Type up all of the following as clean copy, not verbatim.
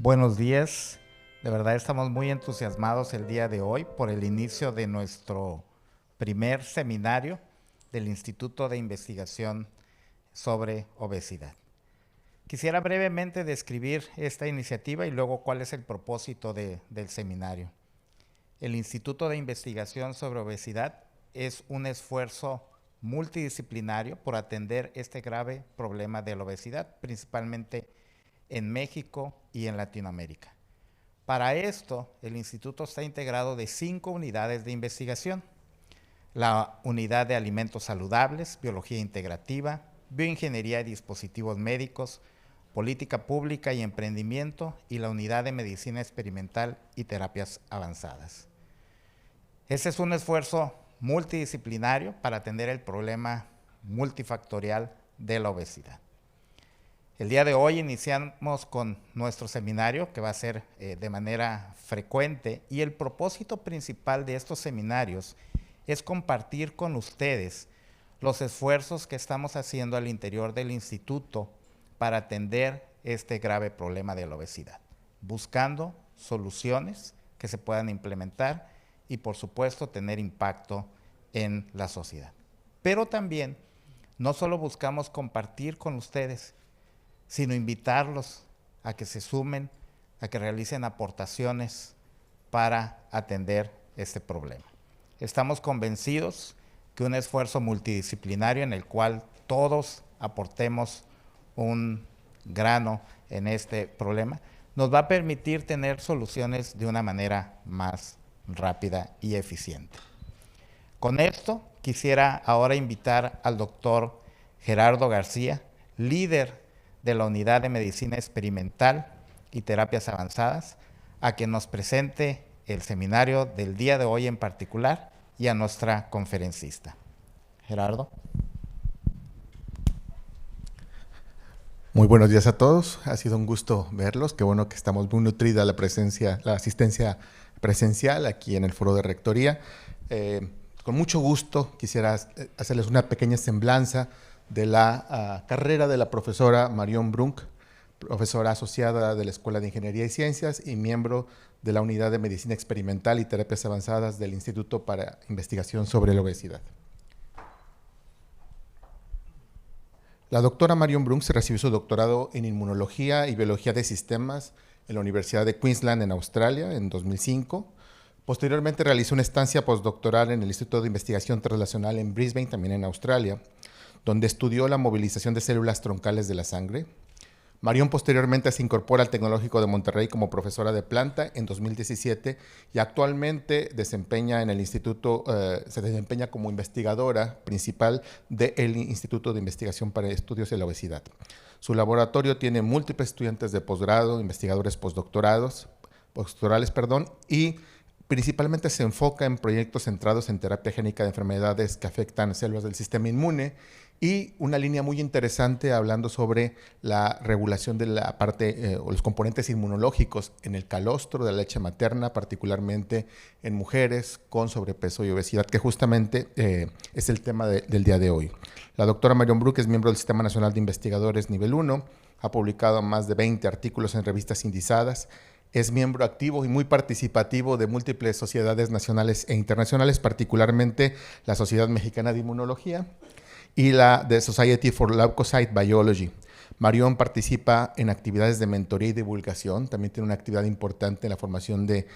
Buenos días, de verdad estamos muy entusiasmados el día de hoy por el inicio de nuestro primer seminario del Instituto de Investigación sobre Obesidad. Quisiera brevemente describir esta iniciativa y luego cuál es el propósito del seminario. El Instituto de Investigación sobre Obesidad es un esfuerzo multidisciplinario por atender este grave problema de la obesidad, principalmente en México y en Latinoamérica. Para esto, el instituto está integrado de 5 unidades de investigación: la unidad de alimentos saludables, biología integrativa, bioingeniería y dispositivos médicos, política pública y emprendimiento, y la unidad de medicina experimental y terapias avanzadas. Ese es un esfuerzo multidisciplinario para atender el problema multifactorial de la obesidad. El día de hoy iniciamos con nuestro seminario, que va a ser de manera frecuente, y el propósito principal de estos seminarios es compartir con ustedes los esfuerzos que estamos haciendo al interior del instituto para atender este grave problema de la obesidad, buscando soluciones que se puedan implementar y, por supuesto, tener impacto en la sociedad. Pero también no solo buscamos compartir con ustedes, sino invitarlos a que se sumen, a que realicen aportaciones para atender este problema. Estamos convencidos que un esfuerzo multidisciplinario en el cual todos aportemos un grano en este problema nos va a permitir tener soluciones de una manera más rápida y eficiente. Con esto quisiera ahora invitar al doctor Gerardo García, líder de la Unidad de Medicina Experimental y Terapias Avanzadas, a que nos presente el seminario del día de hoy en particular y a nuestra conferencista. Gerardo. Muy buenos días a todos, ha sido un gusto verlos, qué bueno que estamos muy nutrida la asistencia presencial aquí en el Foro de Rectoría. Con mucho gusto quisiera hacerles una pequeña semblanza de la carrera de la profesora Marion Brunk, profesora asociada de la Escuela de Ingeniería y Ciencias y miembro de la Unidad de Medicina Experimental y Terapias Avanzadas del Instituto para Investigación sobre la Obesidad. La doctora Marion Brunk se recibió su doctorado en Inmunología y Biología de Sistemas en la Universidad de Queensland en Australia en 2005. Posteriormente realizó una estancia postdoctoral en el Instituto de Investigación Translacional en Brisbane, también en Australia, donde estudió la movilización de células troncales de la sangre. Marion posteriormente se incorpora al Tecnológico de Monterrey como profesora de planta en 2017 y actualmente desempeña en el instituto, se desempeña como investigadora principal del Instituto de Investigación para Estudios de la Obesidad. Su laboratorio tiene múltiples estudiantes de posgrado, investigadores posdoctorales, y principalmente se enfoca en proyectos centrados en terapia génica de enfermedades que afectan células del sistema inmune y una línea muy interesante hablando sobre la regulación de la parte o los componentes inmunológicos en el calostro de la leche materna, particularmente en mujeres con sobrepeso y obesidad, que justamente es el tema del día de hoy. La doctora Marion Brunk es miembro del Sistema Nacional de Investigadores Nivel 1, ha publicado más de 20 artículos en revistas indizadas, es miembro activo y muy participativo de múltiples sociedades nacionales e internacionales, particularmente la Sociedad Mexicana de Inmunología y la The Society for Leukocyte Biology. Marion participa en actividades de mentoría y divulgación, también tiene una actividad importante en la formación de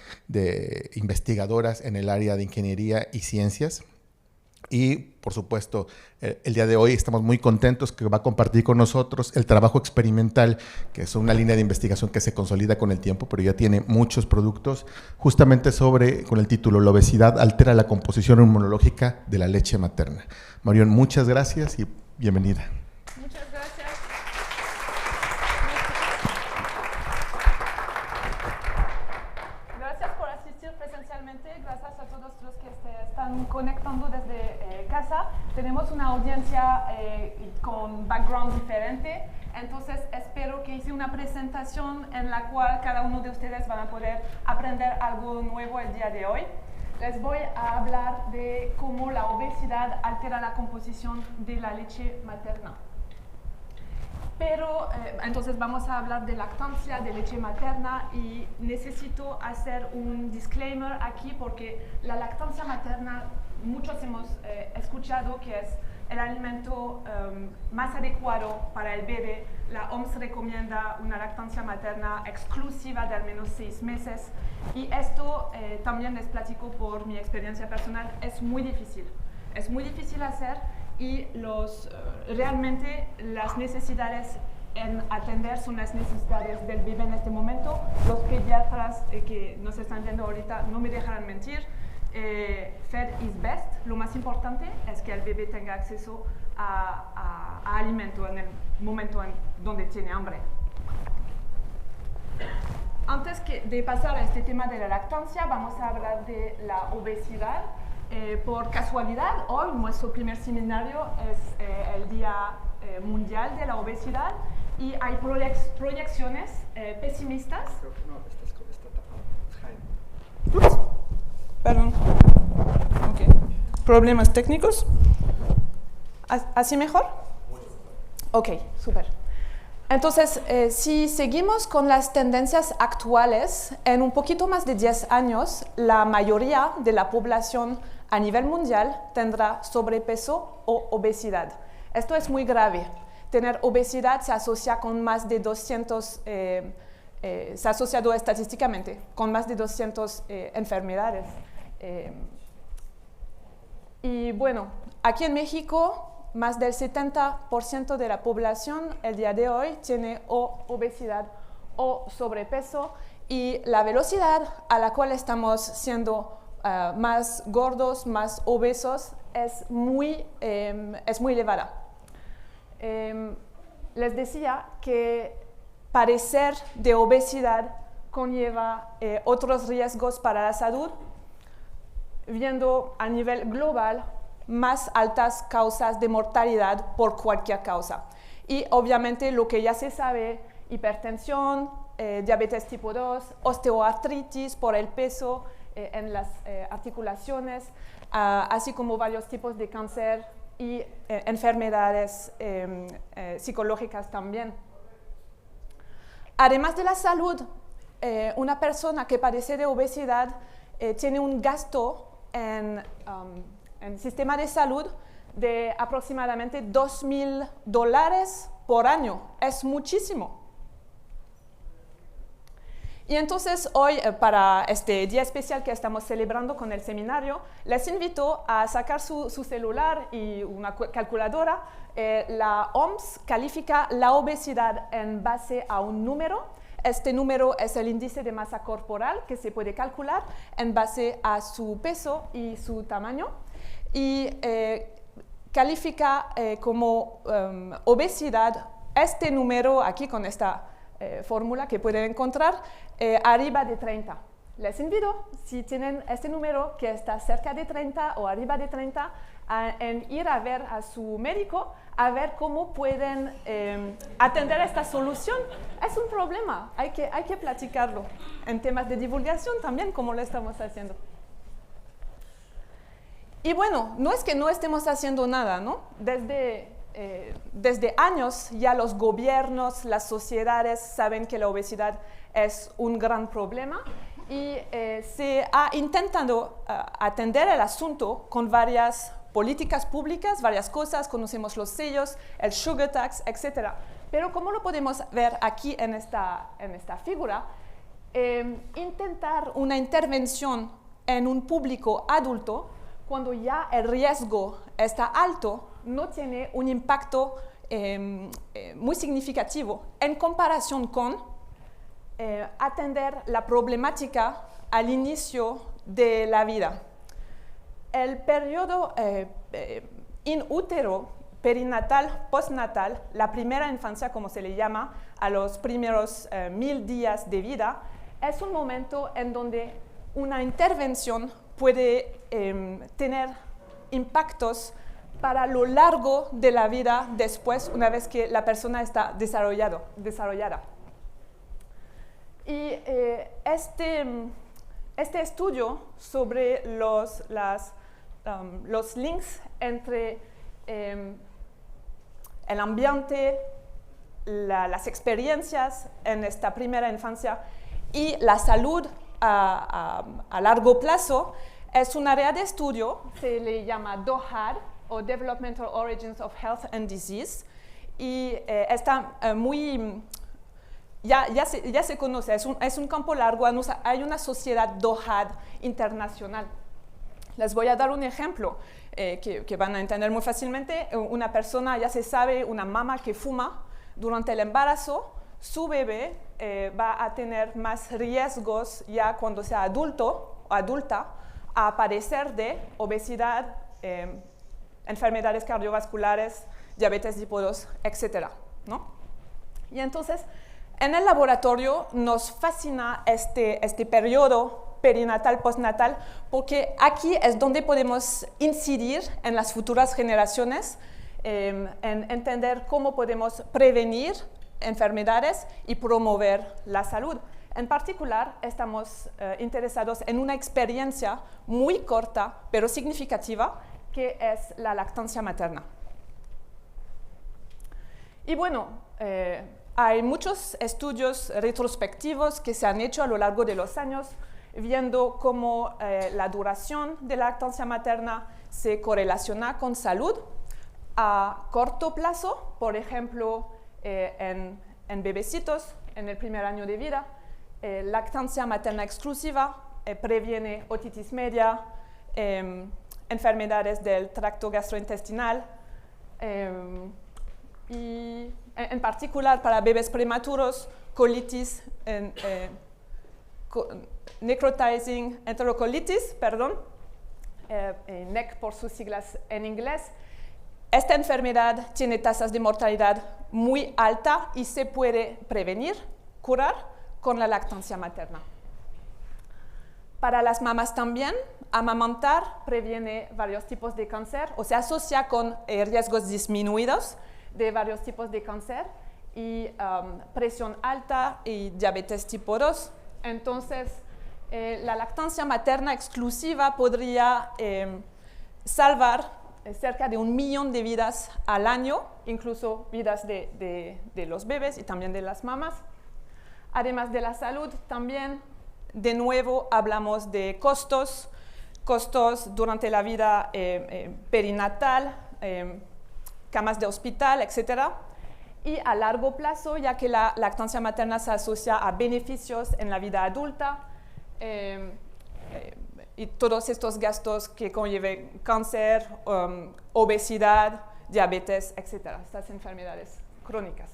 investigadoras en el área de ingeniería y ciencias. Y, por supuesto, el día de hoy estamos muy contentos que va a compartir con nosotros el trabajo experimental, que es una línea de investigación que se consolida con el tiempo, pero ya tiene muchos productos, justamente con el título "La obesidad altera la composición inmunológica de la leche materna". Marion, muchas gracias y bienvenida. Muchas gracias. Gracias por asistir presencialmente, gracias a todos los que se están conectando desde casa. Tenemos una audiencia con background diferente, entonces espero que hice una presentación en la cual cada uno de ustedes van a poder aprender algo nuevo el día de hoy. Les voy a hablar de cómo la obesidad altera la composición de la leche materna. Pero entonces vamos a hablar de lactancia, de leche materna, y necesito hacer un disclaimer aquí porque la lactancia materna, muchos hemos escuchado que es el alimento más adecuado para el bebé. La OMS recomienda una lactancia materna exclusiva de al menos 6 meses, y esto también les platico por mi experiencia personal, es muy difícil. Es muy difícil hacer, y realmente las necesidades en atender son las necesidades del bebé en este momento. Los pediatras que nos están viendo ahorita no me dejarán mentir. Fed is best. Lo más importante es que el bebé tenga acceso a alimento en el momento en donde tiene hambre. Antes de pasar a este tema de la lactancia, vamos a hablar de la obesidad. Por casualidad, hoy nuestro primer seminario es el Día Mundial de la Obesidad, y hay proyecciones pesimistas. Ups, perdón. Okay. ¿Problemas técnicos? ¿Así mejor? Ok, súper. Entonces, si seguimos con las tendencias actuales, en un poquito más de 10 años, la mayoría de la población a nivel mundial tendrá sobrepeso o obesidad. Esto es muy grave. Tener obesidad se asocia con más de 200, se ha asociado estadísticamente con más de 200 enfermedades. Y bueno, aquí en México, más del 70% de la población el día de hoy tiene o obesidad o sobrepeso, y la velocidad a la cual estamos siendo más gordos, más obesos, es muy elevada. Les decía que padecer de obesidad conlleva otros riesgos para la salud, viendo a nivel global más altas causas de mortalidad por cualquier causa. Y obviamente lo que ya se sabe, hipertensión, diabetes tipo 2, osteoartritis por el peso en las articulaciones, así como varios tipos de cáncer y enfermedades psicológicas también. Además de la salud, una persona que padece de obesidad tiene un gasto en sistema de salud de aproximadamente $2,000 por año. Es muchísimo. Y entonces hoy, para este día especial que estamos celebrando con el seminario, les invito a sacar su celular y una calculadora. La OMS califica la obesidad en base a un número. Este número es el índice de masa corporal que se puede calcular en base a su peso y su tamaño. Y califica como obesidad este número aquí con esta fórmula que pueden encontrar arriba de 30. Les invito, si tienen este número que está cerca de 30 o arriba de 30, en ir a ver a su médico, a ver cómo pueden atender esta solución. Es un problema, hay que platicarlo en temas de divulgación también, como lo estamos haciendo. Y bueno, no es que no estemos haciendo nada, ¿no? Desde años ya los gobiernos, las sociedades saben que la obesidad es un gran problema, y se ha intentado atender el asunto con varias políticas públicas, varias cosas. Conocemos los sellos, el sugar tax, etc. Pero como lo podemos ver aquí en esta figura, intentar una intervención en un público adulto cuando ya el riesgo está alto no tiene un impacto muy significativo en comparación con atender la problemática al inicio de la vida. El periodo in útero, perinatal, postnatal, la primera infancia, como se le llama, a los primeros 1000 días de vida, es un momento en donde una intervención puede tener impactos para lo largo de la vida después, una vez que la persona está desarrollada. Y este estudio sobre los links entre el ambiente, las experiencias en esta primera infancia y la salud a largo plazo es un área de estudio, se le llama DOHAD, o Developmental Origins of Health and Disease, y está ya se conoce, es un campo largo, hay una sociedad DOHAD internacional. Les voy a dar un ejemplo que van a entender muy fácilmente. Una persona, ya se sabe, una mamá que fuma durante el embarazo, su bebé va a tener más riesgos ya cuando sea adulto o adulta a padecer de obesidad, enfermedades cardiovasculares, diabetes tipo 2, etc., ¿no? Y entonces, en el laboratorio nos fascina este periodo perinatal, postnatal, porque aquí es donde podemos incidir en las futuras generaciones, en entender cómo podemos prevenir enfermedades y promover la salud. En particular, estamos interesados en una experiencia muy corta, pero significativa, que es la lactancia materna. Y bueno, hay muchos estudios retrospectivos que se han hecho a lo largo de los años, viendo cómo la duración de la lactancia materna se correlaciona con salud a corto plazo, por ejemplo, en bebecitos en el primer año de vida. Lactancia materna exclusiva previene otitis media, enfermedades del tracto gastrointestinal, y en particular para bebés prematuros, colitis, necrotizing enterocolitis, NEC por sus siglas en inglés. Esta enfermedad tiene tasas de mortalidad muy alta y se puede prevenir, curar con la lactancia materna. Para las mamás también, amamantar previene varios tipos de cáncer o se asocia con riesgos disminuidos de varios tipos de cáncer y presión alta y diabetes tipo 2. Entonces, la lactancia materna exclusiva podría salvar cerca de 1 millón de vidas al año, incluso vidas de los bebés y también de las mamás. Además de la salud, también, de nuevo, hablamos de costos durante la vida perinatal, camas de hospital, etc. Y a largo plazo, ya que la lactancia materna se asocia a beneficios en la vida adulta, y todos estos gastos que conlleven cáncer, obesidad, diabetes, etc., estas enfermedades crónicas.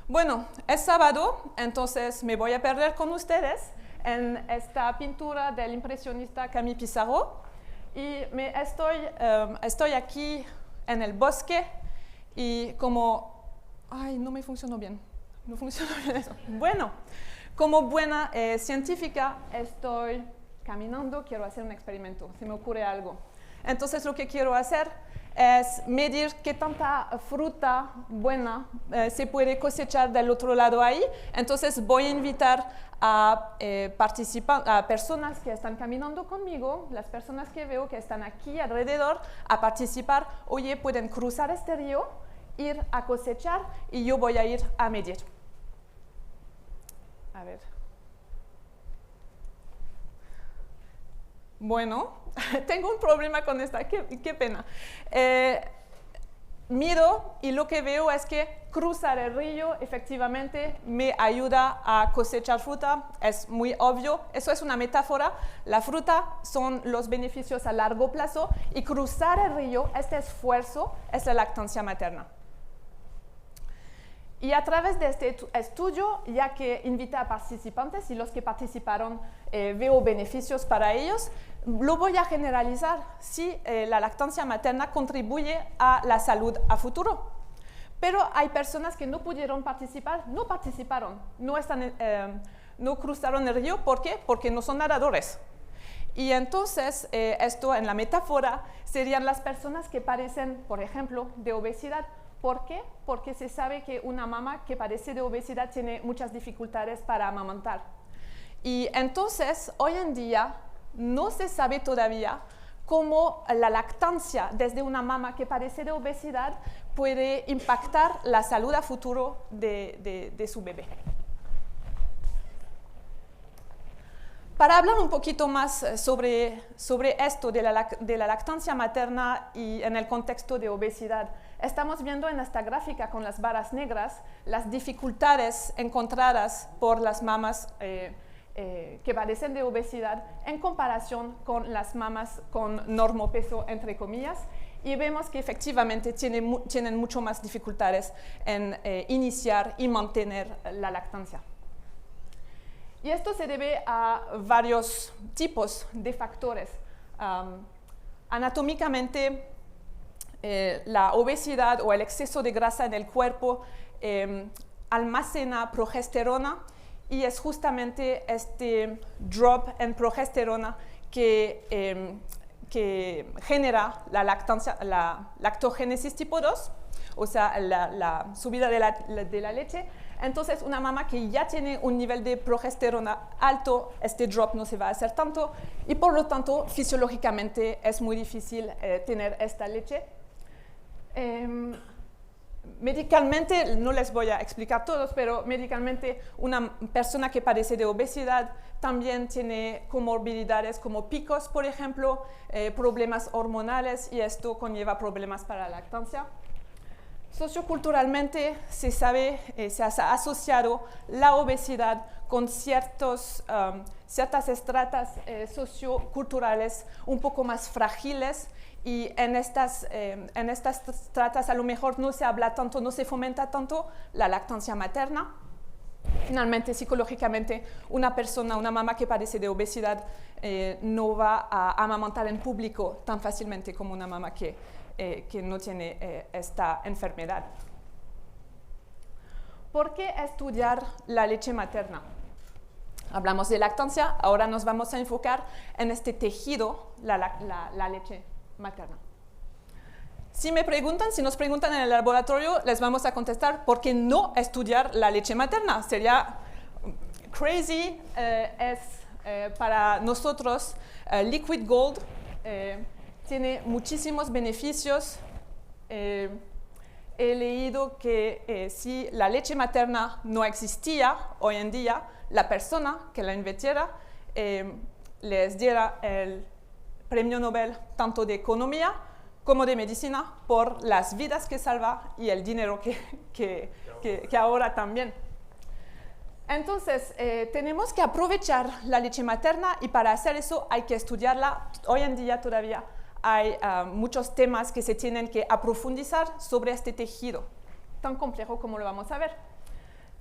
Bueno, es sábado, entonces me voy a perder con ustedes en esta pintura del impresionista Camille Pissarro, y estoy aquí en el bosque y como... Ay, no me funcionó bien. No funcionó bien eso. Bueno, como buena científica estoy caminando, quiero hacer un experimento, se me ocurre algo. Entonces lo que quiero hacer es medir qué tanta fruta buena se puede cosechar del otro lado ahí. Entonces voy a invitar a personas que están caminando conmigo, las personas que veo que están aquí alrededor, a participar. Oye, pueden cruzar este río, ir a cosechar y yo voy a ir a medir. A ver. Bueno, tengo un problema con esta, qué pena. Miro y lo que veo es que cruzar el río efectivamente me ayuda a cosechar fruta, es muy obvio, eso es una metáfora. La fruta son los beneficios a largo plazo y cruzar el río, este esfuerzo, es la lactancia materna. Y a través de este estudio, ya que invité a participantes y los que participaron veo beneficios para ellos, lo voy a generalizar si la lactancia materna contribuye a la salud a futuro. Pero hay personas que no pudieron participar, no participaron, no cruzaron el río. ¿Por qué? Porque no son nadadores. Y entonces, esto en la metáfora serían las personas que padecen, por ejemplo, de obesidad. ¿Por qué? Porque se sabe que una mamá que padece de obesidad tiene muchas dificultades para amamantar. Y entonces, hoy en día, no se sabe todavía cómo la lactancia desde una mama que padece de obesidad puede impactar la salud a futuro de su bebé. Para hablar un poquito más sobre esto de la lactancia materna y en el contexto de obesidad, estamos viendo en esta gráfica con las barras negras las dificultades encontradas por las mamas que padecen de obesidad en comparación con las mamas con normopeso, entre comillas, y vemos que efectivamente tienen mucho más dificultades en iniciar y mantener la lactancia. Y esto se debe a varios tipos de factores. Anatómicamente, la obesidad o el exceso de grasa en el cuerpo almacena progesterona, y es justamente este drop en progesterona que genera la lactogénesis tipo 2, o sea, la subida de la leche. Entonces, una mamá que ya tiene un nivel de progesterona alto, este drop no se va a hacer tanto, y por lo tanto, fisiológicamente es muy difícil tener esta leche. Médicamente, no les voy a explicar todos, pero médicamente una persona que padece de obesidad también tiene comorbilidades como picos, por ejemplo, problemas hormonales, y esto conlleva problemas para la lactancia. Socioculturalmente se sabe, se ha asociado la obesidad con ciertas estratas socioculturales un poco más frágiles, y en estas estratas a lo mejor no se habla tanto, no se fomenta tanto la lactancia materna. Finalmente, psicológicamente, una mamá que padece de obesidad no va a amamantar en público tan fácilmente como una mamá que no tiene esta enfermedad. ¿Por qué estudiar la leche materna? Hablamos de lactancia, ahora nos vamos a enfocar en este tejido, la leche materna. Si nos preguntan en el laboratorio, les vamos a contestar por qué no estudiar la leche materna. Sería crazy, para nosotros Liquid Gold tiene muchísimos beneficios. He leído que si la leche materna no existía hoy en día, la persona que la inventara les diera el premio Nobel tanto de economía como de medicina por las vidas que salva y el dinero que ahorra también. Entonces, tenemos que aprovechar la leche materna, y para hacer eso hay que estudiarla. Hoy en día todavía hay muchos temas que se tienen que profundizar sobre este tejido tan complejo como lo vamos a ver.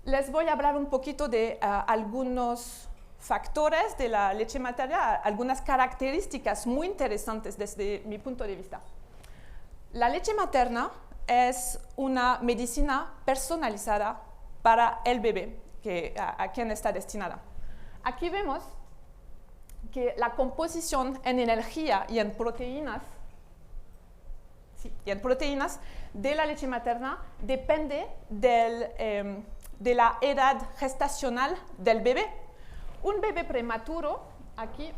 Les voy a hablar un poquito de algunos factores de la leche materna, algunas características muy interesantes desde mi punto de vista. La leche materna es una medicina personalizada para el bebé a quien está destinada. Aquí vemos que la composición en energía y en proteínas, de la leche materna depende de la edad gestacional del bebé. Un bebé prematuro, aquí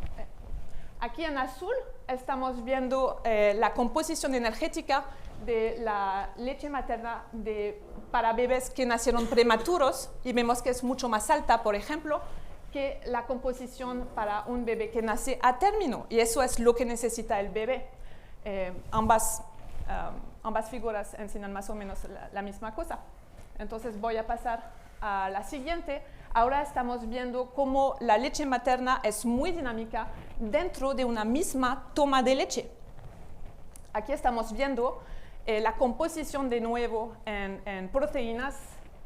en azul estamos viendo la composición energética de la leche materna para bebés que nacieron prematuros, y vemos que es mucho más alta, por ejemplo, que la composición para un bebé que nace a término, y eso es lo que necesita el bebé. Ambas figuras enseñan más o menos la misma cosa. Entonces voy a pasar a la siguiente. Ahora estamos viendo cómo la leche materna es muy dinámica dentro de una misma toma de leche. Aquí estamos viendo la composición de nuevo en proteínas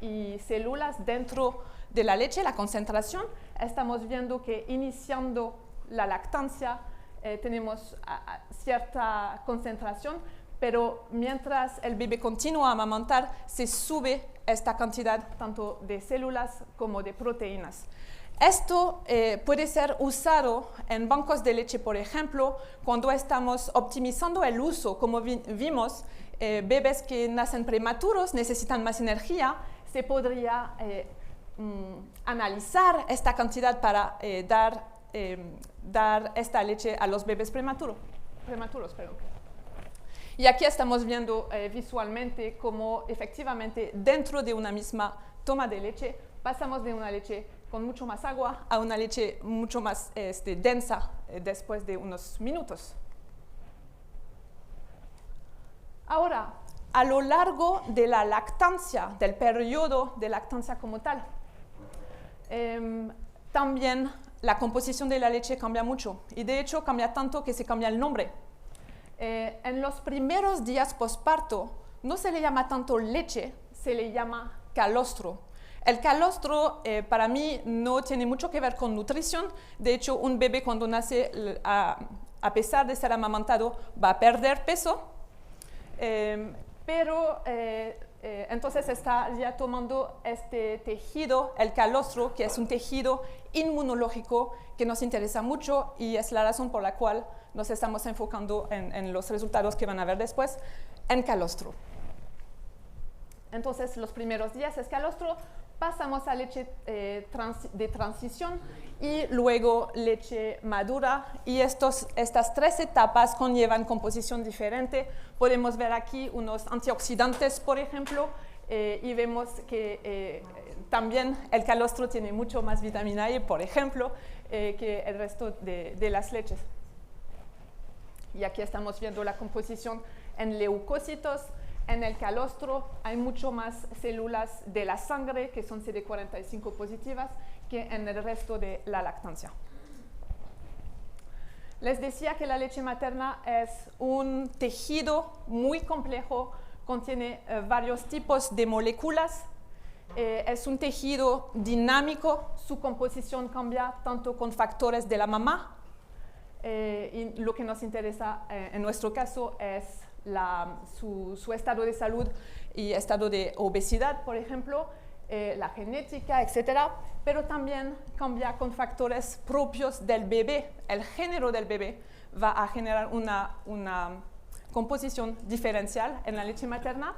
y células dentro de la leche, la concentración. Estamos viendo que iniciando la lactancia tenemos cierta concentración, pero mientras el bebé continúa a amamantar, se sube esta cantidad tanto de células como de proteínas. Esto puede ser usado en bancos de leche, por ejemplo, cuando estamos optimizando el uso. Como vimos, bebés que nacen prematuros necesitan más energía. Se podría analizar esta cantidad para dar esta leche a los bebés prematuros. prematuros, perdón. Y aquí estamos viendo visualmente cómo efectivamente dentro de una misma toma de leche pasamos de una leche con mucho más agua a una leche mucho más densa después de unos minutos. Ahora, a lo largo de la lactancia, del periodo de lactancia como tal, también la composición de la leche cambia mucho. Y de hecho cambia tanto que se cambia el nombre. En los primeros días posparto no se le llama tanto leche, se le llama calostro. El calostro para mí no tiene mucho que ver con nutrición. De hecho, un bebé cuando nace, a pesar de ser amamantado, va a perder peso. Pero entonces está ya tomando este tejido, el calostro, que es un tejido inmunológico que nos interesa mucho y es la razón por la cual nos estamos enfocando en los resultados que van a ver después, en calostro. Entonces, los primeros días es calostro, pasamos a leche de transición y luego leche madura. Y estas tres etapas conllevan composición diferente. Podemos ver aquí unos antioxidantes, por ejemplo, y vemos que también el calostro tiene mucho más vitamina E, por ejemplo, que el resto de las leches. Y aquí estamos viendo la composición en leucocitos. En el calostro hay mucho más células de la sangre, que son CD45 positivas, que en el resto de la lactancia. Les decía que la leche materna es un tejido muy complejo, contiene varios tipos de moléculas. Es un tejido dinámico, su composición cambia tanto con factores de la mamá, y lo que nos interesa en nuestro caso es su estado de salud y estado de obesidad, por ejemplo, la genética, etc. Pero también cambia con factores propios del bebé. El género del bebé va a generar una composición diferencial en la leche materna.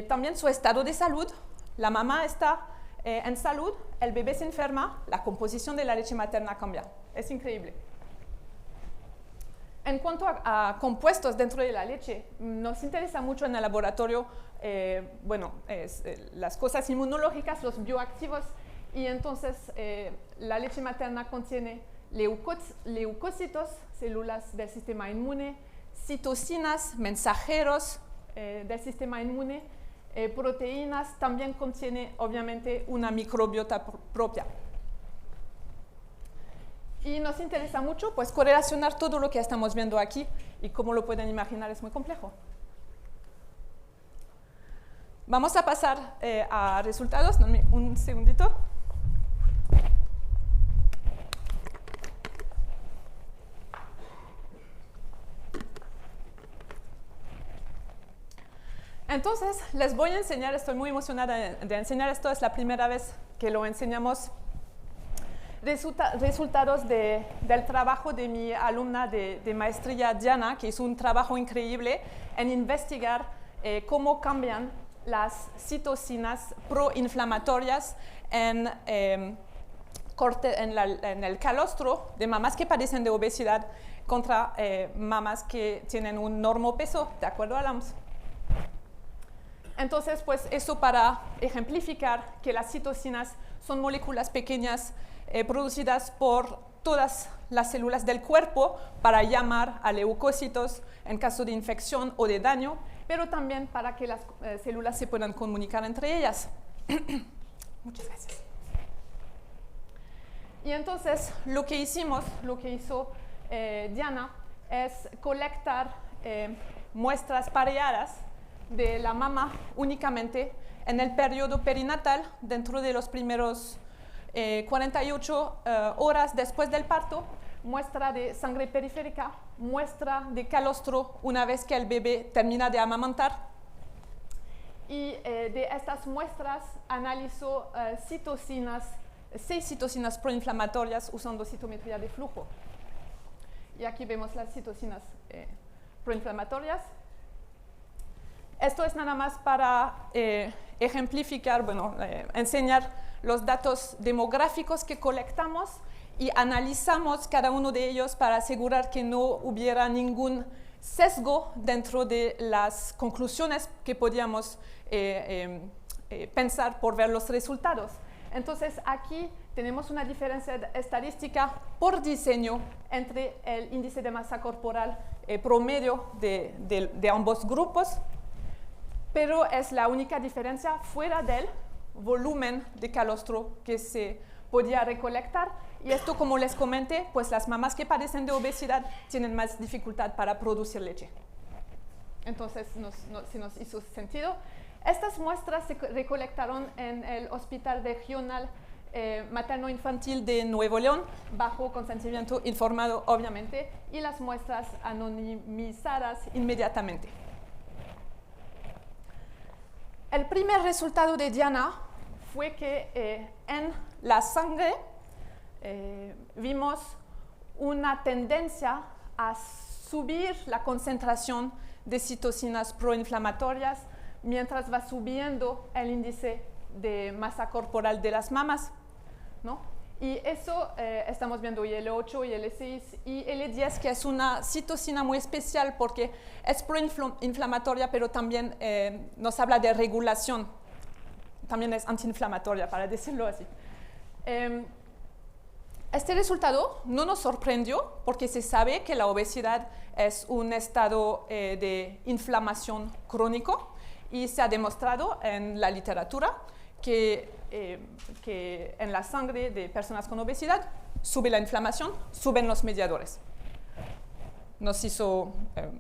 También su estado de salud. La mamá está en salud, el bebé se enferma, la composición de la leche materna cambia. Es increíble. En cuanto a compuestos dentro de la leche, nos interesa mucho en el laboratorio las cosas inmunológicas, los bioactivos, y entonces la leche materna contiene leucocitos, células del sistema inmune, citocinas, mensajeros del sistema inmune, proteínas, también contiene obviamente una microbiota propia. Y nos interesa mucho pues, correlacionar todo lo que estamos viendo aquí, y como lo pueden imaginar es muy complejo. Vamos a pasar a resultados. Dame un segundito. Entonces, les voy a enseñar, estoy muy emocionada de enseñar esto, es la primera vez que lo enseñamos. Resultados del trabajo de mi alumna de maestría, Diana, que hizo un trabajo increíble en investigar cómo cambian las citocinas proinflamatorias en el calostro de mamás que padecen de obesidad contra mamás que tienen un normopeso, de acuerdo a la OMS. Entonces, pues eso para ejemplificar que las citocinas son moléculas pequeñas producidas por todas las células del cuerpo para llamar a leucocitos en caso de infección o de daño, pero también para que las células se puedan comunicar entre ellas. Muchas gracias. Y entonces lo que hizo Diana es colectar muestras pareadas de la mamá únicamente en el periodo perinatal, dentro de los primeros 48 horas después del parto, muestra de sangre periférica, muestra de calostro una vez que el bebé termina de amamantar. Y de estas muestras analizó 6 citocinas proinflamatorias usando citometría de flujo. Y aquí vemos las citocinas proinflamatorias. Esto es nada más para ejemplificar, enseñar los datos demográficos que colectamos y analizamos cada uno de ellos para asegurar que no hubiera ningún sesgo dentro de las conclusiones que podíamos pensar por ver los resultados. Entonces, aquí tenemos una diferencia estadística por diseño entre el índice de masa corporal promedio de ambos grupos, pero es la única diferencia fuera del volumen de calostro que se podía recolectar. Y esto, como les comenté, pues las mamás que padecen de obesidad tienen más dificultad para producir leche. Entonces, si nos hizo sentido. Estas muestras se recolectaron en el Hospital Regional Materno-Infantil de Nuevo León, bajo consentimiento informado, obviamente, y las muestras anonimizadas inmediatamente. El primer resultado de Diana fue que en la sangre vimos una tendencia a subir la concentración de citocinas proinflamatorias mientras va subiendo el índice de masa corporal de las mamas, ¿no? Y eso estamos viendo IL-8, IL-6 y IL-10, que es una citocina muy especial porque es proinflamatoria, pero también nos habla de regulación. También es antiinflamatoria, para decirlo así. Este resultado no nos sorprendió porque se sabe que la obesidad es un estado de inflamación crónico y se ha demostrado en la literatura que en la sangre de personas con obesidad sube la inflamación, suben los mediadores. Nos hizo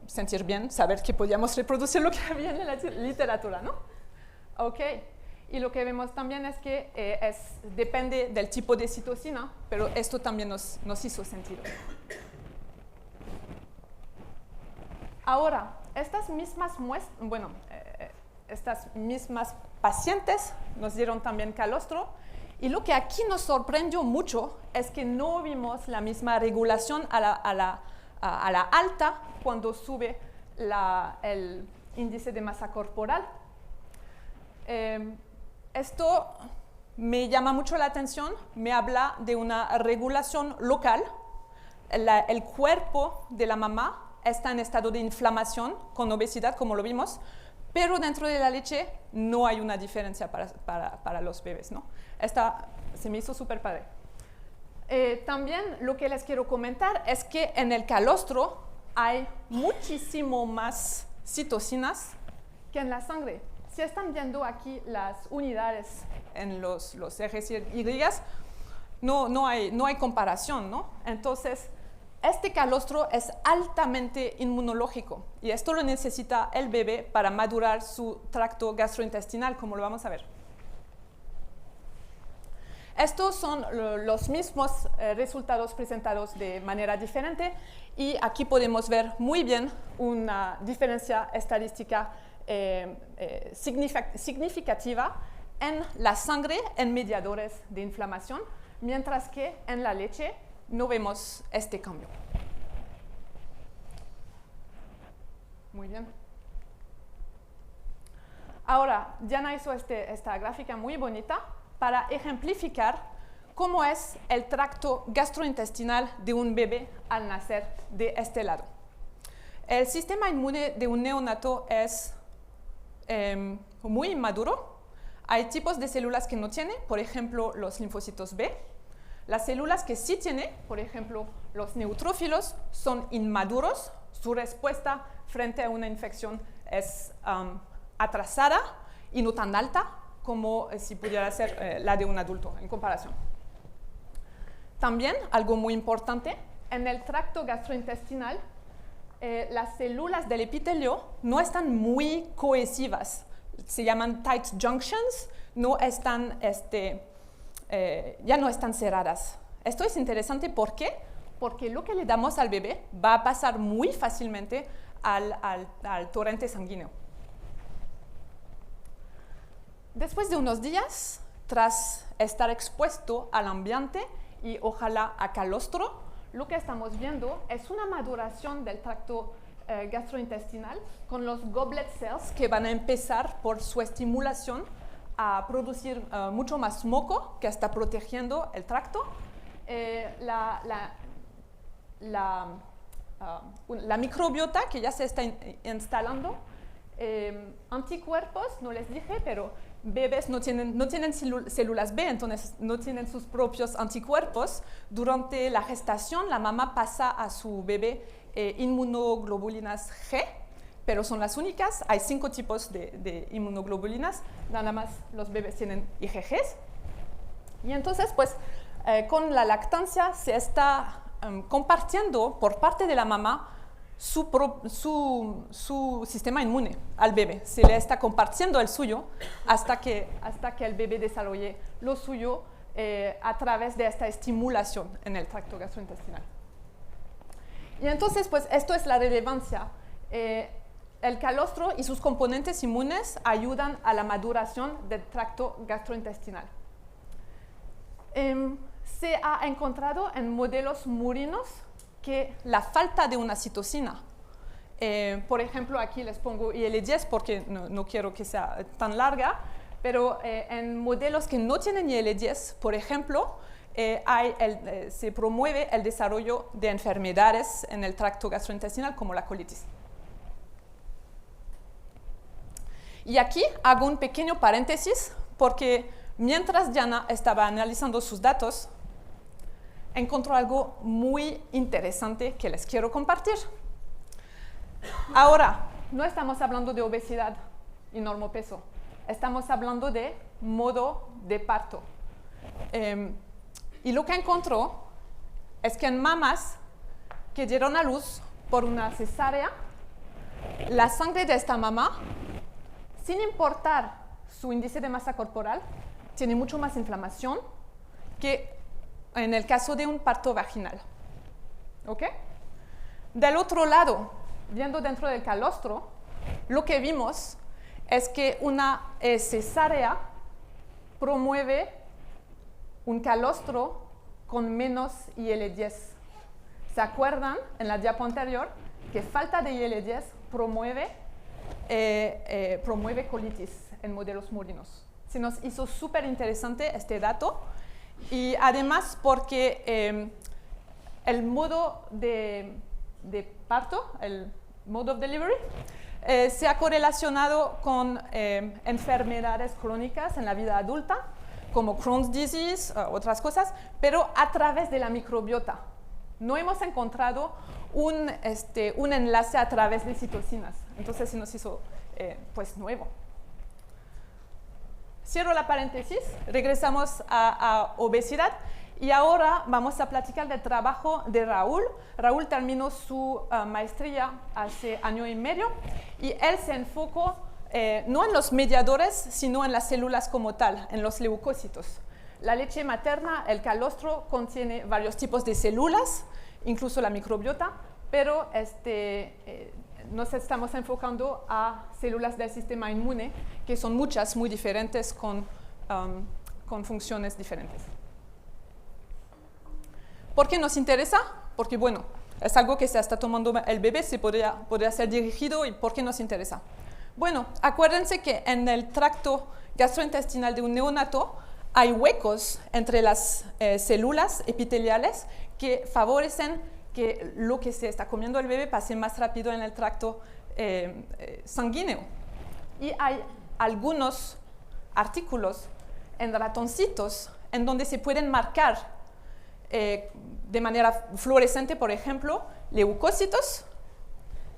sentir bien saber que podíamos reproducir lo que había en la literatura, ¿no? Ok. Y lo que vemos también es que depende del tipo de citocina, pero esto también nos hizo sentido. Ahora, estas mismas pacientes nos dieron también calostro, y lo que aquí nos sorprendió mucho es que no vimos la misma regulación a la alta cuando sube el índice de masa corporal. Esto me llama mucho la atención, me habla de una regulación local. El cuerpo de la mamá está en estado de inflamación con obesidad, como lo vimos, pero dentro de la leche no hay una diferencia para los bebés, ¿no? Esta se me hizo súper padre. También lo que les quiero comentar es que en el calostro hay muchísimo más citocinas que en la sangre. Si están viendo aquí las unidades en los ejes Y, no hay comparación, ¿no? Entonces, este calostro es altamente inmunológico y esto lo necesita el bebé para madurar su tracto gastrointestinal, como lo vamos a ver. Estos son los mismos resultados presentados de manera diferente y aquí podemos ver muy bien una diferencia estadística significativa en la sangre en mediadores de inflamación, mientras que en la leche no vemos este cambio. Muy bien. Ahora, Diana hizo esta gráfica muy bonita para ejemplificar cómo es el tracto gastrointestinal de un bebé al nacer de este lado. El sistema inmune de un neonato es muy inmaduro. Hay tipos de células que no tiene, por ejemplo, los linfocitos B. Las células que sí tiene, por ejemplo, los neutrófilos, son inmaduros. Su respuesta frente a una infección es atrasada y no tan alta como si pudiera ser la de un adulto en comparación. También, algo muy importante, en el tracto gastrointestinal, las células del epitelio no están muy cohesivas, se llaman tight junctions, ya no están cerradas. Esto es interesante, ¿por qué? Porque lo que le damos al bebé va a pasar muy fácilmente al torrente sanguíneo. Después de unos días, tras estar expuesto al ambiente y ojalá a calostro, lo que estamos viendo es una maduración del tracto gastrointestinal con los goblet cells que van a empezar por su estimulación a producir mucho más moco que está protegiendo el tracto la microbiota que ya se está instalando, anticuerpos, no les dije, pero bebés no tienen células B, entonces no tienen sus propios anticuerpos. Durante la gestación, la mamá pasa a su bebé inmunoglobulinas G, pero son las únicas. Hay 5 tipos de inmunoglobulinas, nada más los bebés tienen IgGs. Y entonces, pues, con la lactancia se está compartiendo por parte de la mamá su sistema inmune al bebé. Se le está compartiendo el suyo hasta que el bebé desarrolle lo suyo a través de esta estimulación en el tracto gastrointestinal. Y entonces, pues, esto es la relevancia. El calostro y sus componentes inmunes ayudan a la maduración del tracto gastrointestinal. Se ha encontrado en modelos murinos que la falta de una citosina, por ejemplo, aquí les pongo IL-10 porque no quiero que sea tan larga, pero en modelos que no tienen IL-10, por ejemplo, se promueve el desarrollo de enfermedades en el tracto gastrointestinal como la colitis. Y aquí hago un pequeño paréntesis porque mientras Diana estaba analizando sus datos, encontró algo muy interesante que les quiero compartir. Ahora, no estamos hablando de obesidad y normopeso, estamos hablando de modo de parto. Y lo que encontró es que en mamás que dieron a luz por una cesárea, la sangre de esta mamá, sin importar su índice de masa corporal, tiene mucho más inflamación que en el caso de un parto vaginal. ¿Ok? Del otro lado, viendo dentro del calostro, lo que vimos es que una cesárea promueve un calostro con menos IL-10. ¿Se acuerdan en la diapo anterior que falta de IL-10 promueve colitis en modelos murinos? Se nos hizo súper interesante este dato. Y además porque el modo de parto, el mode of delivery, se ha correlacionado con enfermedades crónicas en la vida adulta, como Crohn's disease, otras cosas, pero a través de la microbiota. No hemos encontrado un enlace a través de citocinas. Entonces se nos hizo pues nuevo. Cierro la paréntesis, regresamos a obesidad y ahora vamos a platicar del trabajo de Raúl. Raúl terminó su maestría hace año y medio y él se enfocó no en los mediadores, sino en las células como tal, en los leucocitos. La leche materna, el calostro, contiene varios tipos de células, incluso la microbiota, pero nos estamos enfocando a células del sistema inmune, que son muchas, muy diferentes, con funciones diferentes. ¿Por qué nos interesa? Porque, bueno, es algo que se está tomando el bebé, se podría ser dirigido, ¿y por qué nos interesa? Bueno, acuérdense que en el tracto gastrointestinal de un neonato hay huecos entre las células epiteliales que favorecen que lo que se está comiendo el bebé pase más rápido en el tracto sanguíneo. Y hay algunos artículos en ratoncitos en donde se pueden marcar de manera fluorescente, por ejemplo, leucocitos,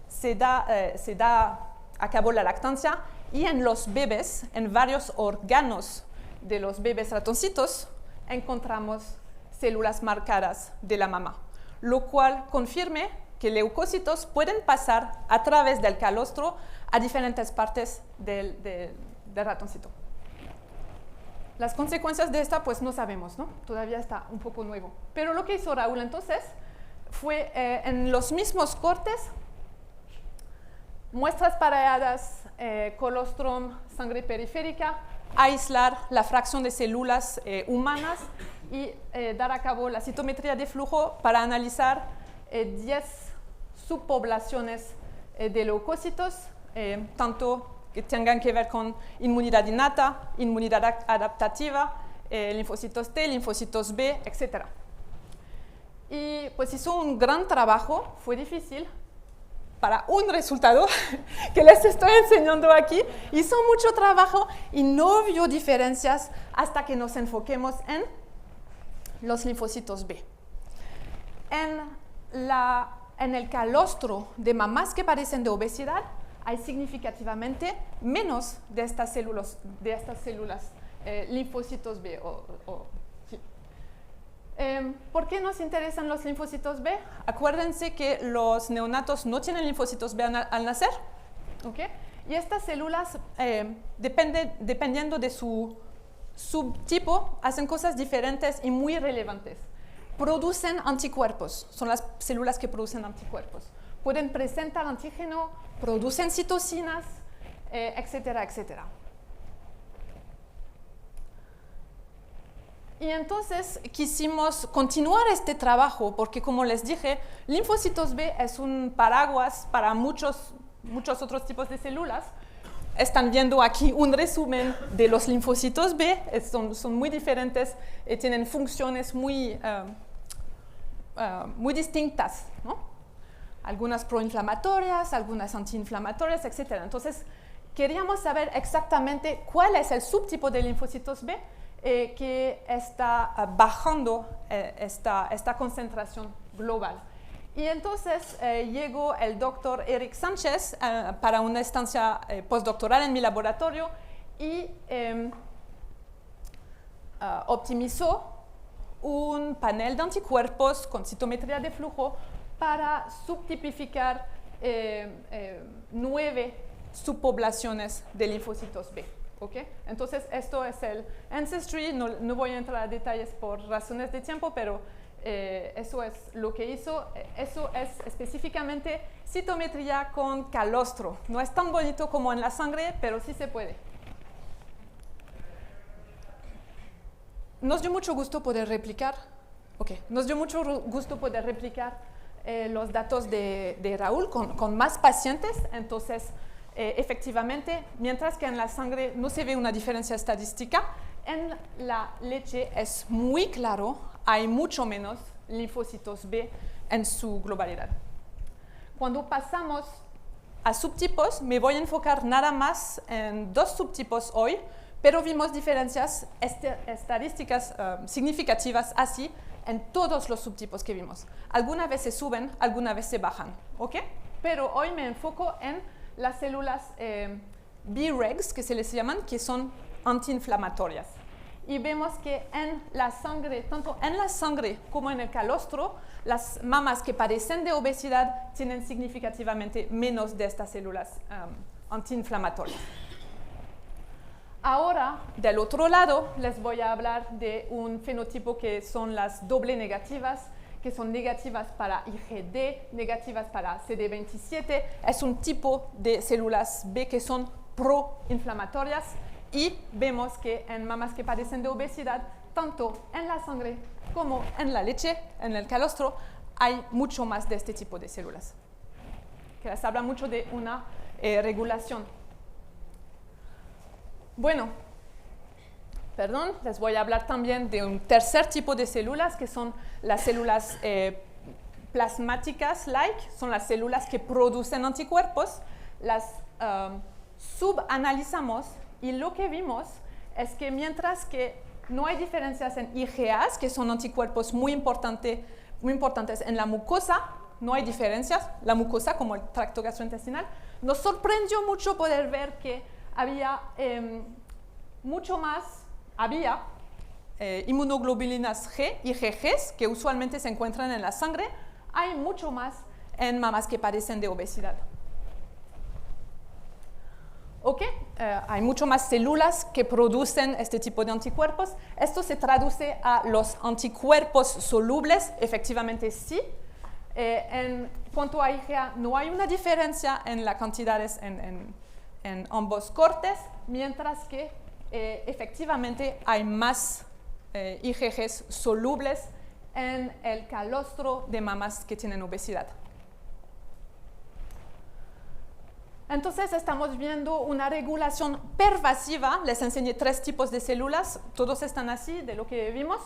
se da a cabo la lactancia, y en los bebés, en varios órganos de los bebés ratoncitos, encontramos células marcadas de la mamá, lo cual confirme que leucocitos pueden pasar a través del calostro a diferentes partes del ratoncito. Las consecuencias de esta, pues no sabemos, ¿no? Todavía está un poco nuevo. Pero lo que hizo Raúl entonces fue en los mismos cortes, muestras pareadas, colostrum, sangre periférica, aislar la fracción de células humanas y dar a cabo la citometría de flujo para analizar 10 subpoblaciones de leucocitos, tanto que tengan que ver con inmunidad innata, inmunidad adaptativa, linfocitos T, linfocitos B, etc. y pues hizo un gran trabajo, fue difícil, para un resultado que les estoy enseñando aquí. Hizo mucho trabajo y no vio diferencias hasta que nos enfoquemos en los linfocitos B. En el calostro de mamás que padecen de obesidad hay significativamente menos de estas células linfocitos B. Sí. ¿Por qué nos interesan los linfocitos B? Acuérdense que los neonatos no tienen linfocitos B al nacer, ¿okay? Y estas células, dependiendo de su subtipo, hacen cosas diferentes y muy relevantes. Producen anticuerpos, son las células que producen anticuerpos. Pueden presentar antígeno, producen citocinas, etcétera, etcétera. Y entonces quisimos continuar este trabajo porque, como les dije, linfocitos B es un paraguas para muchos otros tipos de células. Están viendo aquí un resumen de los linfocitos B, son muy diferentes, tienen funciones muy distintas, ¿no? Algunas proinflamatorias, algunas antiinflamatorias, etc. Entonces, queríamos saber exactamente cuál es el subtipo de linfocitos B que está bajando esta concentración global. Y entonces llegó el doctor Eric Sánchez para una estancia postdoctoral en mi laboratorio y optimizó un panel de anticuerpos con citometría de flujo para subtipificar 9 subpoblaciones de linfocitos B. ¿Okay? Entonces, esto es el Ancestry, no voy a entrar a detalles por razones de tiempo, pero eso es lo que hizo. Eso es específicamente citometría con calostro. No es tan bonito como en la sangre, pero sí se puede. Nos dio mucho gusto poder replicar, los datos de Raúl con más pacientes. Entonces, efectivamente, mientras que en la sangre no se ve una diferencia estadística, en la leche es muy claro, hay mucho menos linfocitos B en su globalidad. Cuando pasamos a subtipos, me voy a enfocar nada más en 2 subtipos hoy, pero vimos diferencias estadísticas significativas así en todos los subtipos que vimos. Alguna vez se suben, alguna vez se bajan, ¿ok? Pero hoy me enfoco en las células B-regs, que se les llaman, que son antiinflamatorias. Y vemos que en la sangre, tanto en la sangre como en el calostro, las mamás que padecen de obesidad tienen significativamente menos de estas células antiinflamatorias. Ahora, del otro lado, les voy a hablar de un fenotipo que son las doble negativas, que son negativas para IgD, negativas para CD27. Es un tipo de células B que son proinflamatorias y vemos que en mamás que padecen de obesidad, tanto en la sangre como en la leche, en el calostro, hay mucho más de este tipo de células, que les habla mucho de una regulación. Bueno, les voy a hablar también de un tercer tipo de células, que son las células plasmáticas, son las células que producen anticuerpos. Las subanalizamos y lo que vimos es que mientras que no hay diferencias en IgAs, que son anticuerpos muy importantes en la mucosa, no hay diferencias, la mucosa como el tracto gastrointestinal, nos sorprendió mucho poder ver que había inmunoglobulinas G, IgGs, que usualmente se encuentran en la sangre, hay mucho más en mamás que padecen de obesidad. ¿Ok? Hay mucho más células que producen este tipo de anticuerpos. Esto se traduce a los anticuerpos solubles, efectivamente sí. En cuanto a IgA, no hay una diferencia en las cantidades en ambos cortes, mientras que efectivamente hay más IgGs solubles en el calostro de mamás que tienen obesidad. Entonces estamos viendo una regulación pervasiva. Les enseñé 3 tipos de células, todos están así de lo que vimos.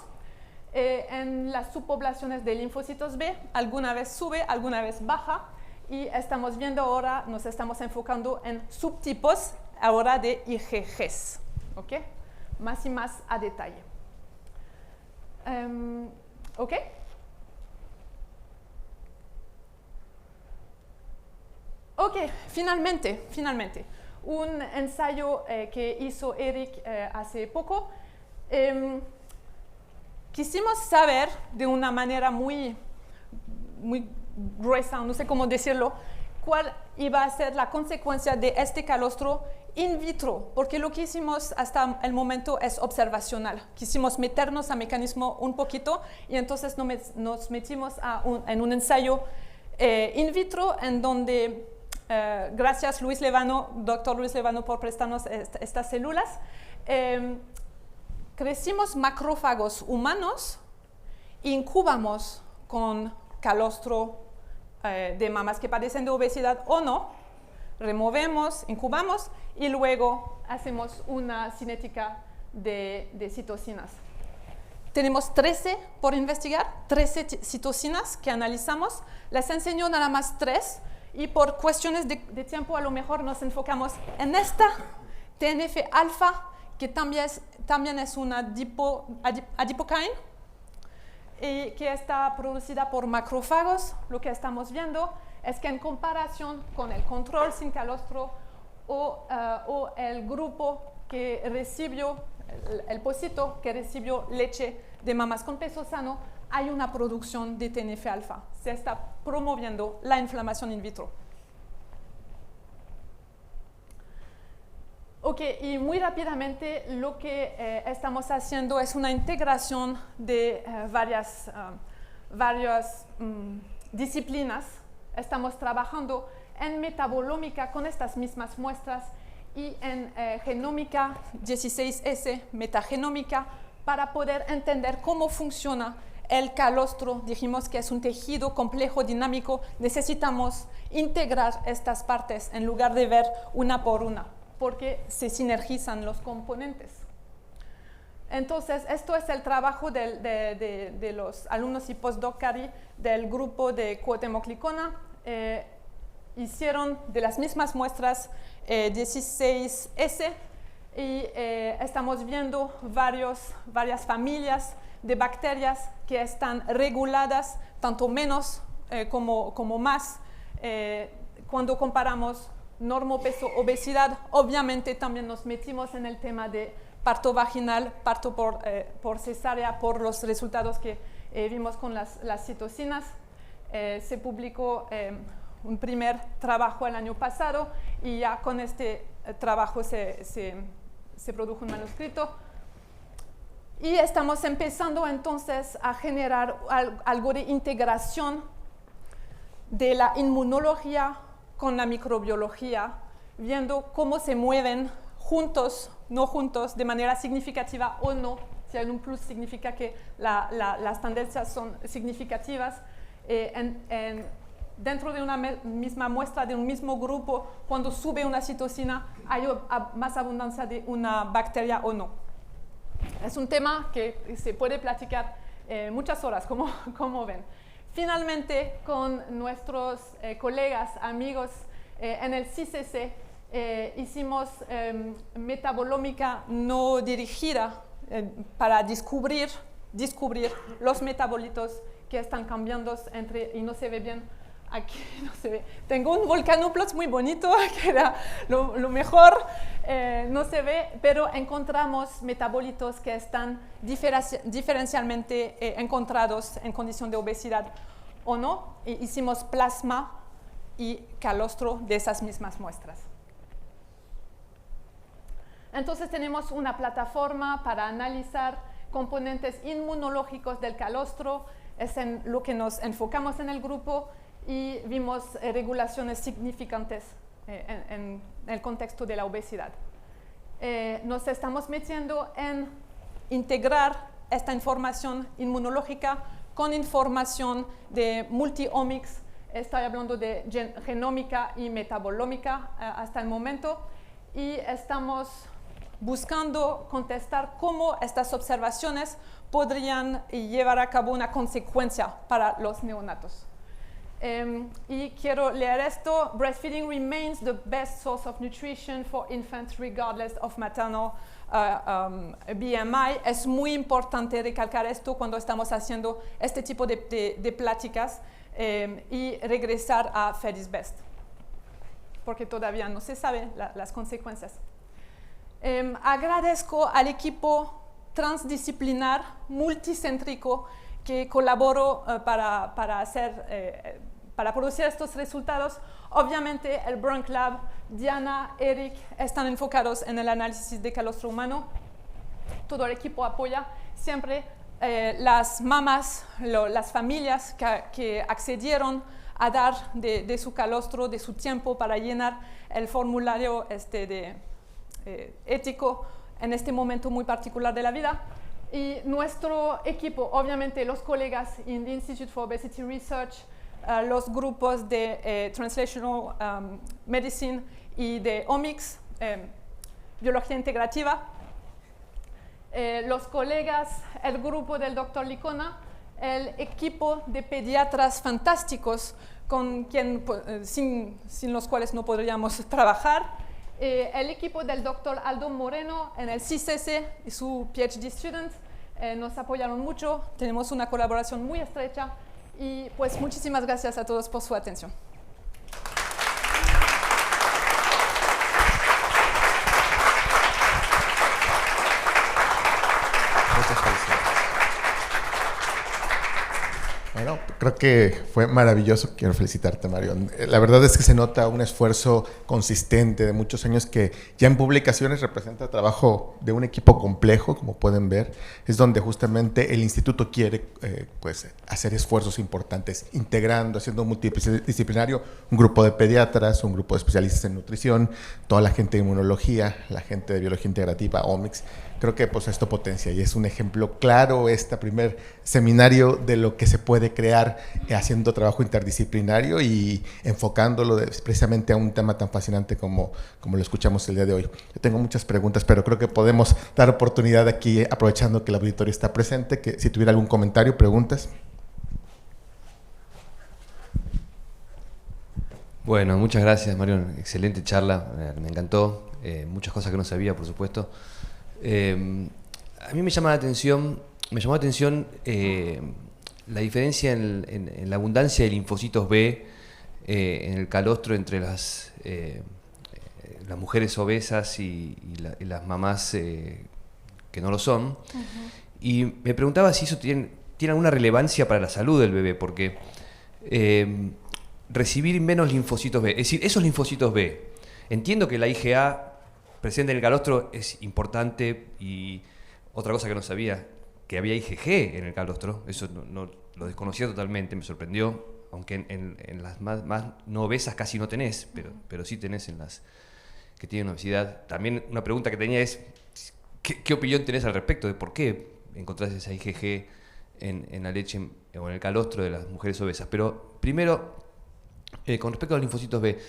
En las subpoblaciones de linfocitos B, alguna vez sube, alguna vez baja, y estamos viendo ahora, nos estamos enfocando en subtipos ahora de IgGs, ¿ok? Más y más a detalle. ¿Ok? Ok, finalmente, un ensayo que hizo Eric hace poco. Quisimos saber de una manera muy gruesa, no sé cómo decirlo, cuál iba a ser la consecuencia de este calostro in vitro, porque lo que hicimos hasta el momento es observacional. Quisimos meternos al mecanismo un poquito y entonces nos metimos en un ensayo in vitro en donde, gracias doctor Luis Levano, por prestarnos estas células, crecimos macrófagos humanos, incubamos con calostro de mamas que padecen de obesidad o no, removemos, incubamos y luego hacemos una cinética de citocinas. Tenemos 13 por investigar, 13 citocinas que analizamos. Les enseño nada más 3 y por cuestiones de tiempo a lo mejor nos enfocamos en esta TNF-alfa, que también es una adipokine y que está producida por macrófagos. Lo que estamos viendo es que en comparación con el control sin calostro o el grupo que recibió, el pocito que recibió leche de mamas con peso sano, hay una producción de TNF-alfa. Se está promoviendo la inflamación in vitro. Ok, y muy rápidamente lo que estamos haciendo es una integración de varias disciplinas. Estamos trabajando en metabolómica con estas mismas muestras y en genómica 16S, metagenómica, para poder entender cómo funciona el calostro. Dijimos que es un tejido complejo, dinámico. Necesitamos integrar estas partes en lugar de ver una por una, porque se sinergizan los componentes. Entonces, esto es el trabajo de los alumnos y postdoc Cari del grupo de Cuauhtémoc Licona. Hicieron de las mismas muestras 16S y estamos viendo varias familias de bacterias que están reguladas, tanto menos como más, cuando comparamos normopeso, obesidad. Obviamente también nos metimos en el tema de parto vaginal, parto por cesárea, por los resultados que vimos con las citocinas. Se publicó un primer trabajo el año pasado y ya con este trabajo se produjo un manuscrito. Y estamos empezando entonces a generar algo de integración de la inmunología con la microbiología, viendo cómo se mueven juntos, no juntos, de manera significativa o no. Si hay un plus, significa que las tendencias son significativas. Dentro de una misma muestra, de un mismo grupo, cuando sube una citocina, hay más abundancia de una bacteria o no. Es un tema que se puede platicar muchas horas, como ven. Finalmente, con nuestros colegas, amigos en el CICC, hicimos metabolómica no dirigida para descubrir los metabolitos que están cambiando y no se ve bien. Aquí no se ve. Tengo un volcanoplot muy bonito, que era lo mejor. No se ve, pero encontramos metabolitos que están diferencialmente encontrados en condición de obesidad o no. Hicimos plasma y calostro de esas mismas muestras. Entonces tenemos una plataforma para analizar componentes inmunológicos del calostro. Es en lo que nos enfocamos en el grupo y vimos regulaciones significantes en el contexto de la obesidad. Nos estamos metiendo en integrar esta información inmunológica con información de multiomics. Estoy hablando de genómica y metabolómica hasta el momento, y estamos buscando contestar cómo estas observaciones podrían llevar a cabo una consecuencia para los neonatos. Y quiero leer esto. Breastfeeding remains the best source of nutrition for infants regardless of maternal BMI. Es muy importante recalcar esto cuando estamos haciendo este tipo de pláticas y regresar a Fed is Best, porque todavía no se sabe las consecuencias. Agradezco al equipo transdisciplinar, multicéntrico, que colaboró para producir estos resultados. Obviamente el Brunk Lab, Diana, Eric, están enfocados en el análisis de calostro humano. Todo el equipo apoya siempre las mamás, las familias que accedieron a dar de su calostro, de su tiempo para llenar el formulario ético en este momento muy particular de la vida. Y nuestro equipo, obviamente los colegas en the Institute for Obesity Research, los grupos de Translational Medicine y de Omics, Biología Integrativa, los colegas, el grupo del Dr. Licona, el equipo de pediatras fantásticos sin los cuales no podríamos trabajar, el equipo del Dr. Aldo Moreno en el CICC y su PhD student nos apoyaron mucho, tenemos una colaboración muy estrecha y pues muchísimas gracias a todos por su atención. Muchas felicidades. Bueno, creo que fue maravilloso. Quiero felicitarte, Mario. La verdad es que se nota un esfuerzo consistente de muchos años que ya en publicaciones representa trabajo de un equipo complejo, como pueden ver. Es donde justamente el instituto quiere pues, hacer esfuerzos importantes, integrando, haciendo multidisciplinario, un grupo de pediatras, un grupo de especialistas en nutrición, toda la gente de inmunología, la gente de biología integrativa, Omics. Creo que pues, esto potencia y es un ejemplo claro, este primer seminario de lo que se puede crear haciendo trabajo interdisciplinario y enfocándolo precisamente a un tema tan fascinante como lo escuchamos el día de hoy. Yo tengo muchas preguntas, pero creo que podemos dar oportunidad aquí, aprovechando que el auditorio está presente, que si tuviera algún comentario, preguntas. Bueno, muchas gracias, Mario. Excelente charla, me encantó. Muchas cosas que no sabía, por supuesto. A mí me llamó la atención la diferencia en la abundancia de linfocitos B en el calostro entre las mujeres obesas y las mamás que no lo son. Uh-huh. Y me preguntaba si eso tiene alguna relevancia para la salud del bebé, porque recibir menos linfocitos B, es decir, esos linfocitos B, entiendo que la IgA presente en el calostro es importante, y otra cosa que no sabía, que había IgG en el calostro, eso no lo desconocía totalmente, me sorprendió, aunque en las más no obesas casi no tenés, pero sí tenés en las que tienen obesidad. También una pregunta que tenía es, ¿qué opinión tenés al respecto de por qué encontrás esa IgG en la leche o en el calostro de las mujeres obesas? Pero primero, con respecto a los linfocitos B,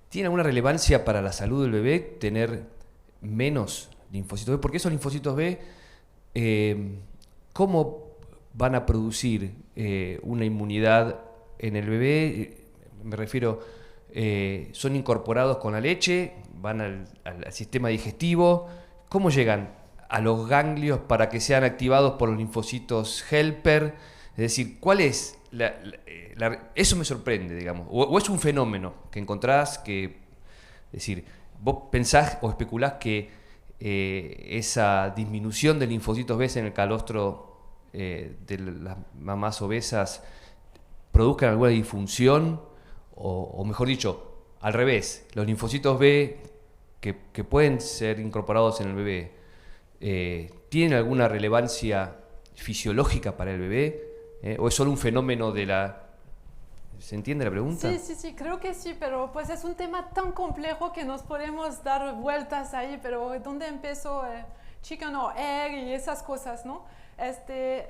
¿tiene alguna relevancia para la salud del bebé tener menos linfocitos B? Porque esos linfocitos B, ¿cómo van a producir una inmunidad en el bebé? Me refiero, ¿son incorporados con la leche? ¿Van al sistema digestivo? ¿Cómo llegan a los ganglios para que sean activados por los linfocitos helper? Es decir, ¿cuál es eso me sorprende, digamos, o es un fenómeno que encontrás que, es decir, vos pensás o especulás que esa disminución de linfocitos B en el calostro de las mamás obesas produzcan alguna disfunción, o mejor dicho, al revés, los linfocitos B que pueden ser incorporados en el bebé, ¿tienen alguna relevancia fisiológica para el bebé? ¿O es solo un fenómeno de la... ¿Se entiende la pregunta? Sí, creo que sí, pero pues es un tema tan complejo que nos podemos dar vueltas ahí, pero ¿dónde empezó chicken or egg y esas cosas, no?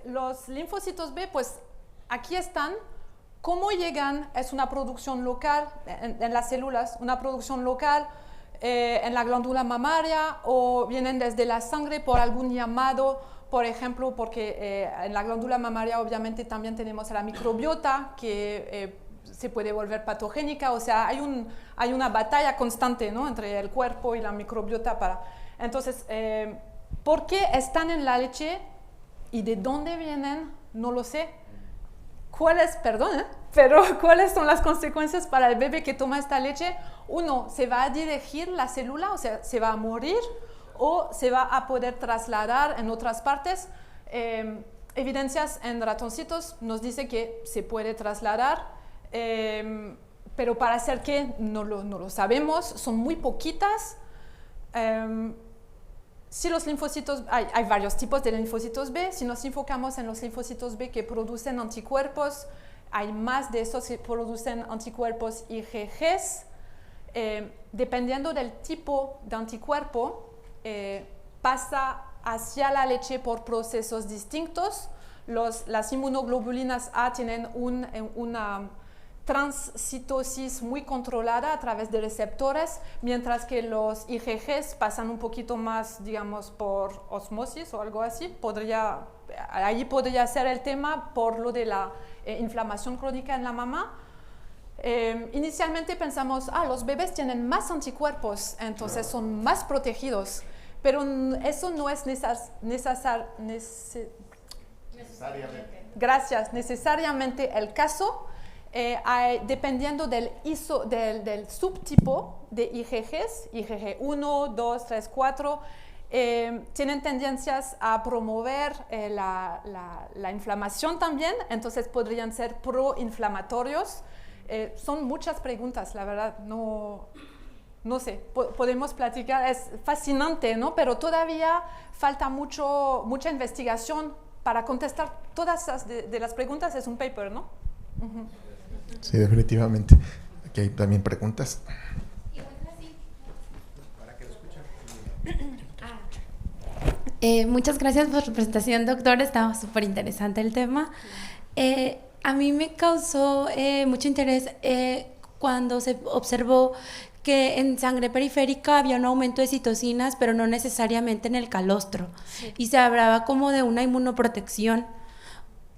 Los linfocitos B, pues aquí están. ¿Cómo llegan? Es una producción local en las células, una producción local en la glándula mamaria o vienen desde la sangre por algún llamado, por ejemplo, porque en la glándula mamaria obviamente también tenemos la microbiota que se puede volver patogénica, o sea, hay una batalla constante, ¿no?, entre el cuerpo y la microbiota para... Entonces, ¿por qué están en la leche y de dónde vienen? No lo sé. ¿Cuáles son las consecuencias para el bebé que toma esta leche? Uno, ¿se va a dirigir la célula, o sea, se va a morir o se va a poder trasladar en otras partes? Evidencias en ratoncitos nos dice que se puede trasladar, pero para hacer qué no lo sabemos, son muy poquitas. Si los linfocitos, hay varios tipos de linfocitos B, si nos enfocamos en los linfocitos B que producen anticuerpos, hay más de esos que producen anticuerpos IgGs. Dependiendo del tipo de anticuerpo, pasa hacia la leche por procesos distintos. Las inmunoglobulinas A tienen una transcitosis muy controlada a través de receptores, mientras que los IgGs pasan un poquito más, digamos, por osmosis o algo así. Ahí podría ser el tema por lo de la inflamación crónica en la mamá. Inicialmente pensamos, los bebés tienen más anticuerpos, entonces son más protegidos, pero eso no es necesariamente el caso. Dependiendo del subtipo de IgGs, IgG1, 2, 3, 4, tienen tendencias a promover la inflamación también, entonces podrían ser proinflamatorios. Son muchas preguntas, la verdad, no sé, podemos platicar, es fascinante, ¿no? Pero todavía falta mucha investigación para contestar todas de las preguntas, es un paper, ¿no? Uh-huh. Sí, definitivamente. Aquí hay también preguntas. Muchas gracias por su presentación, doctor. Estaba súper interesante el tema. A mí me causó mucho interés cuando se observó que en sangre periférica había un aumento de citocinas, pero no necesariamente en el calostro. Sí. Y se hablaba como de una inmunoprotección.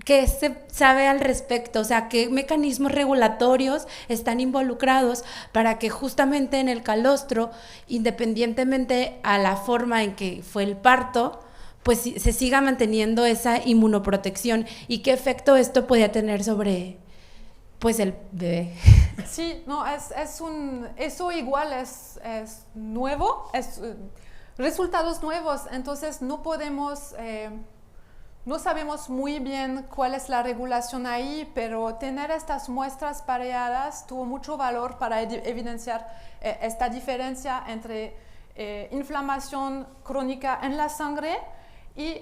¿Qué se sabe al respecto? O sea, ¿qué mecanismos regulatorios están involucrados para que justamente en el calostro, independientemente a la forma en que fue el parto, pues se siga manteniendo esa inmunoprotección? ¿Y qué efecto esto podía tener sobre, pues, el bebé? Sí, no, eso igual es nuevo, resultados nuevos, entonces no podemos... No sabemos muy bien cuál es la regulación ahí, pero tener estas muestras pareadas tuvo mucho valor para evidenciar esta diferencia entre inflamación crónica en la sangre y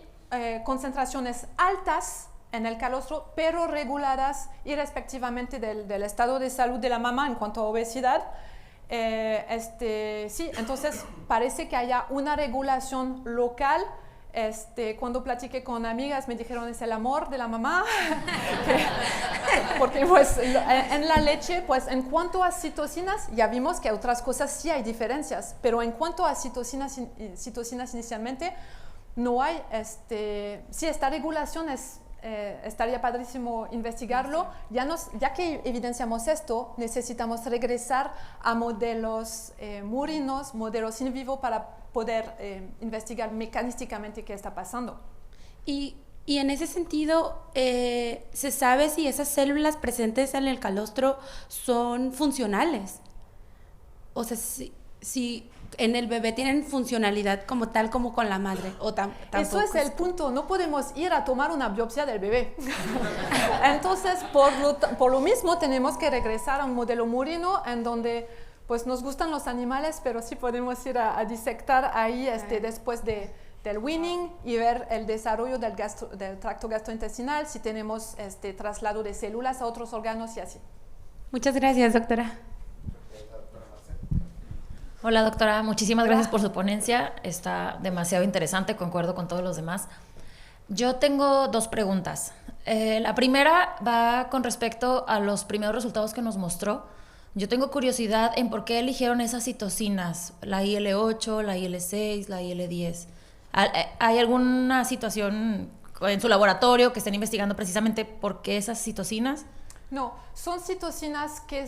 concentraciones altas en el calostro, pero reguladas irrespectivamente del estado de salud de la mamá en cuanto a obesidad. Sí, entonces parece que haya una regulación local. Cuando platiqué con amigas me dijeron es el amor de la mamá porque pues en la leche, pues en cuanto a citocinas ya vimos que otras cosas sí hay diferencias, pero en cuanto a citocinas inicialmente no hay, sí, esta regulación estaría padrísimo investigarlo. Ya que evidenciamos esto, necesitamos regresar a modelos murinos, modelos in vivo para poder investigar mecanísticamente qué está pasando. Y en ese sentido, ¿se sabe si esas células presentes en el calostro son funcionales? O sea, si en el bebé tienen funcionalidad como tal, como con la madre, o tampoco. Eso es el punto, no podemos ir a tomar una biopsia del bebé. Entonces, por lo mismo, tenemos que regresar a un modelo murino en donde pues nos gustan los animales, pero sí podemos ir a disectar ahí después del weaning y ver el desarrollo del tracto gastrointestinal, si tenemos traslado de células a otros órganos y así. Muchas gracias, doctora. Hola, doctora. Muchísimas gracias por su ponencia. Está demasiado interesante, concuerdo con todos los demás. Yo tengo dos preguntas. La primera va con respecto a los primeros resultados que nos mostró, Yo tengo curiosidad en por qué eligieron esas citocinas, la IL-8, la IL-6, la IL-10. ¿Hay alguna situación en su laboratorio que estén investigando precisamente por qué esas citocinas? No, son citocinas que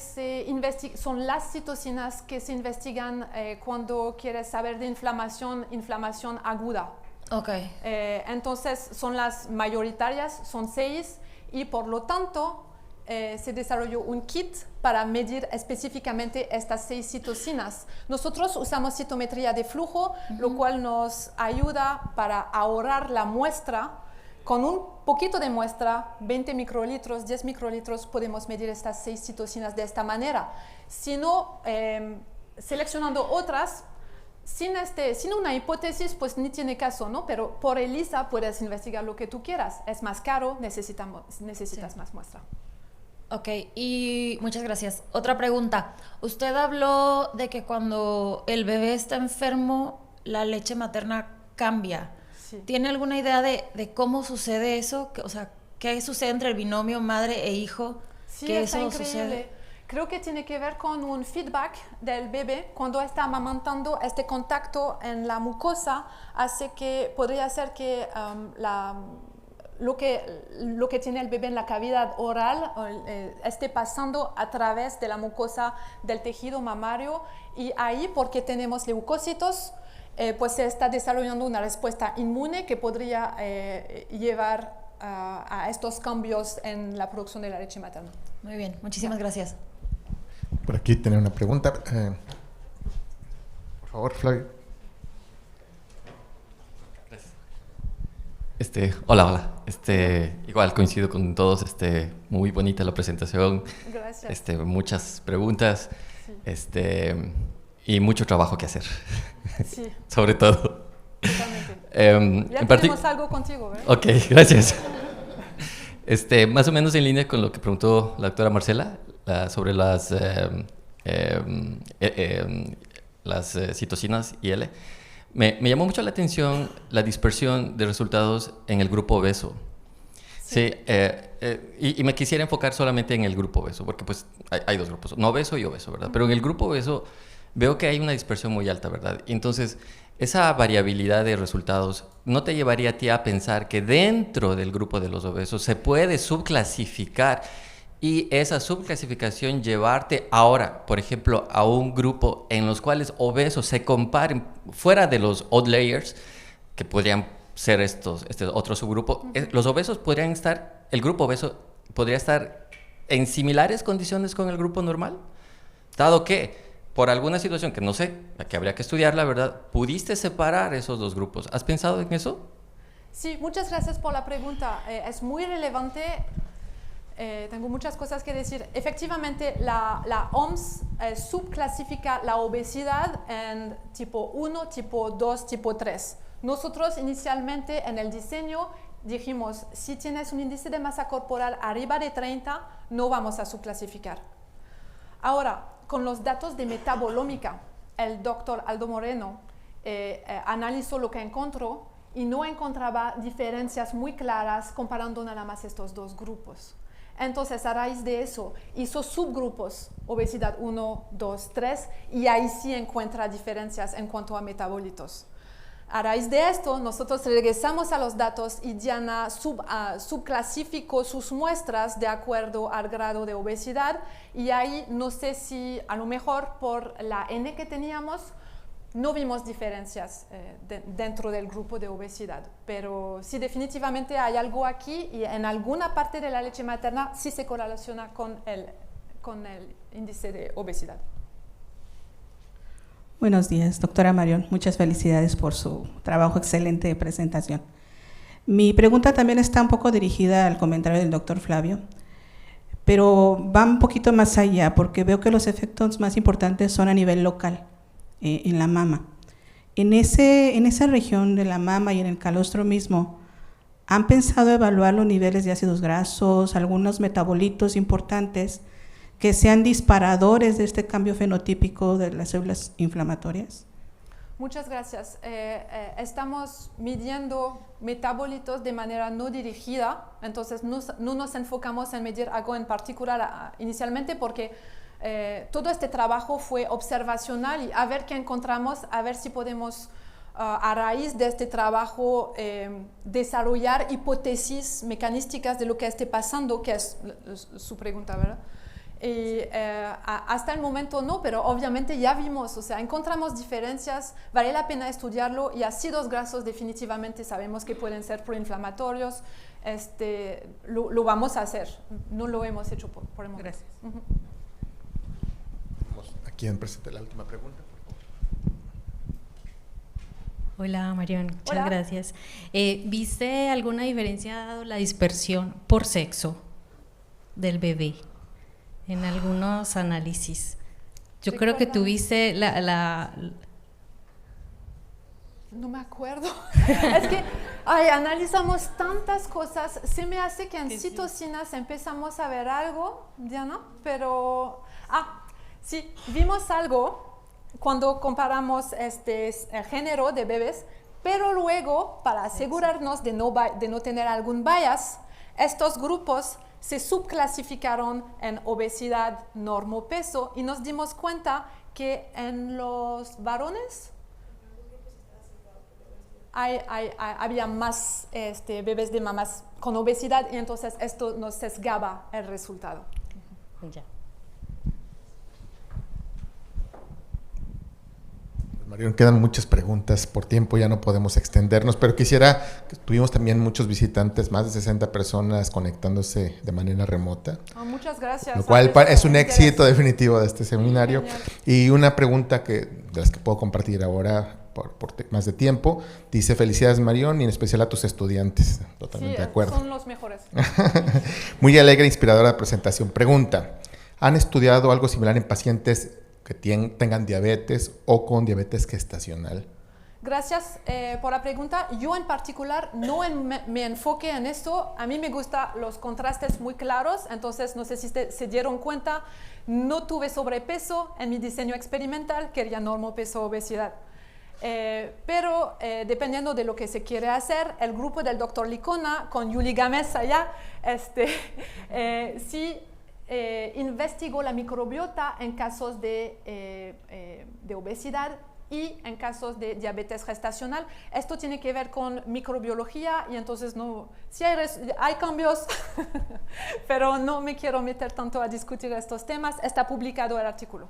son las citocinas que se investigan cuando quieres saber de inflamación aguda. Okay. Entonces son las mayoritarias, son 6 y por lo tanto se desarrolló un kit para medir específicamente estas 6 citocinas. Nosotros usamos citometría de flujo, lo cual nos ayuda para ahorrar la muestra. Con un poquito de muestra, 20 microlitros, 10 microlitros, podemos medir estas 6 citocinas de esta manera. Si no, seleccionando otras, sin una hipótesis, pues ni tiene caso, ¿no? Pero por ELISA puedes investigar lo que tú quieras. Es más caro, necesitas más muestra. Ok, y muchas gracias. Otra pregunta. Usted habló de que cuando el bebé está enfermo, la leche materna cambia. Sí. ¿Tiene alguna idea de cómo sucede eso? O sea, ¿qué sucede entre el binomio madre e hijo? Sí, que está eso increíble. sucede. Creo que tiene que ver con un feedback del bebé cuando está amamantando. Este contacto en la mucosa hace que podría ser que lo que tiene el bebé en la cavidad oral esté pasando a través de la mucosa del tejido mamario, y ahí, porque tenemos leucocitos, pues se está desarrollando una respuesta inmune que podría llevar a estos cambios en la producción de la leche materna. Muy bien, muchísimas gracias. Por aquí tenía una pregunta. Por favor, Flavio. Hola. Igual coincido con todos. Muy bonita la presentación. Gracias. Muchas preguntas. Sí. Y mucho trabajo que hacer. Sí. Sobre todo. Totalmente. Ya tenemos algo contigo, ¿verdad? Ok, gracias. Más o menos en línea con lo que preguntó la doctora Marcela sobre las citocinas IL. Me llamó mucho la atención la dispersión de resultados en el grupo obeso. Sí, y me quisiera enfocar solamente en el grupo obeso, porque pues hay dos grupos, no obeso y obeso, ¿verdad? Pero en el grupo obeso veo que hay una dispersión muy alta, ¿verdad? Entonces, esa variabilidad de resultados no te llevaría a ti a pensar que dentro del grupo de los obesos se puede subclasificar, y esa subclasificación llevarte ahora, por ejemplo, a un grupo en los cuales obesos se comparen fuera de los odd layers, que podrían ser este otro subgrupo. Los obesos podrían estar, el grupo obeso podría estar en similares condiciones con el grupo normal, dado que por alguna situación que no sé, que habría que estudiar, la verdad, pudiste separar esos dos grupos. ¿Has pensado en eso? Sí, muchas gracias por la pregunta. Es muy relevante. Tengo muchas cosas que decir. Efectivamente, la OMS subclasifica la obesidad en tipo 1, tipo 2, tipo 3. Nosotros inicialmente en el diseño dijimos, si tienes un índice de masa corporal arriba de 30, no vamos a subclasificar. Ahora, con los datos de metabolómica, el doctor Aldo Moreno analizó lo que encontró y no encontraba diferencias muy claras comparando nada más estos dos grupos. Entonces, a raíz de eso, hizo subgrupos, obesidad 1, 2, 3, y ahí sí encuentra diferencias en cuanto a metabolitos. A raíz de esto, nosotros regresamos a los datos y Diana subclasificó sus muestras de acuerdo al grado de obesidad, y ahí no sé si a lo mejor por la N que teníamos, no vimos diferencias dentro del grupo de obesidad, pero sí definitivamente hay algo aquí, y en alguna parte de la leche materna sí se correlaciona con el índice de obesidad. Buenos días, doctora Marion. Muchas felicidades por su trabajo, excelente presentación. Mi pregunta también está un poco dirigida al comentario del doctor Flavio, pero va un poquito más allá, porque veo que los efectos más importantes son a nivel local, en la mama. En esa región de la mama y en el calostro mismo, ¿han pensado evaluar los niveles de ácidos grasos, algunos metabolitos importantes que sean disparadores de este cambio fenotípico de las células inflamatorias? Muchas gracias. Estamos midiendo metabolitos de manera no dirigida, entonces no nos enfocamos en medir algo en particular inicialmente, porque todo este trabajo fue observacional y a ver qué encontramos, a ver si podemos a raíz de este trabajo desarrollar hipótesis mecanísticas de lo que esté pasando, que es su pregunta, ¿verdad? Y hasta el momento no, pero obviamente ya vimos, o sea, encontramos diferencias, vale la pena estudiarlo, y ácidos grasos definitivamente sabemos que pueden ser proinflamatorios, lo vamos a hacer, no lo hemos hecho por el momento. Gracias. ¿A quién presente la última pregunta? Hola Marión, muchas Hola. gracias. ¿Viste alguna diferencia dado la dispersión por sexo del bebé en algunos análisis? Yo creo que tuviste No me acuerdo. Es que analizamos tantas cosas. Se me hace que en citocinas empezamos a ver algo, Diana, pero... sí, vimos algo cuando comparamos el género de bebés, pero luego, para asegurarnos de no tener algún bias, estos grupos se subclasificaron en obesidad, normopeso, y nos dimos cuenta que en los varones había más bebés de mamás con obesidad, y entonces esto nos sesgaba el resultado. Ya. Marión, quedan muchas preguntas, por tiempo ya no podemos extendernos, pero tuvimos también muchos visitantes, más de 60 personas conectándose de manera remota. Muchas gracias. Lo cual es un éxito definitivo de este seminario. Genial. Y una pregunta de las que puedo compartir ahora por más de tiempo, dice: felicidades Marión, y en especial a tus estudiantes. Totalmente Sí, de acuerdo. son los mejores. Muy alegre e inspiradora la presentación. Pregunta: ¿han estudiado algo similar en pacientes que tengan diabetes o con diabetes gestacional? Gracias por la pregunta. Yo en particular no me enfoqué en esto. A mí me gustan los contrastes muy claros, entonces no sé si se dieron cuenta, no tuve sobrepeso en mi diseño experimental, quería normopeso, obesidad. Pero dependiendo de lo que se quiere hacer, el grupo del doctor Licona con Yuli Gámez allá, sí investigó la microbiota en casos de obesidad y en casos de diabetes gestacional. Esto tiene que ver con microbiología, y entonces sí hay cambios, pero no me quiero meter tanto a discutir estos temas. Está publicado el artículo.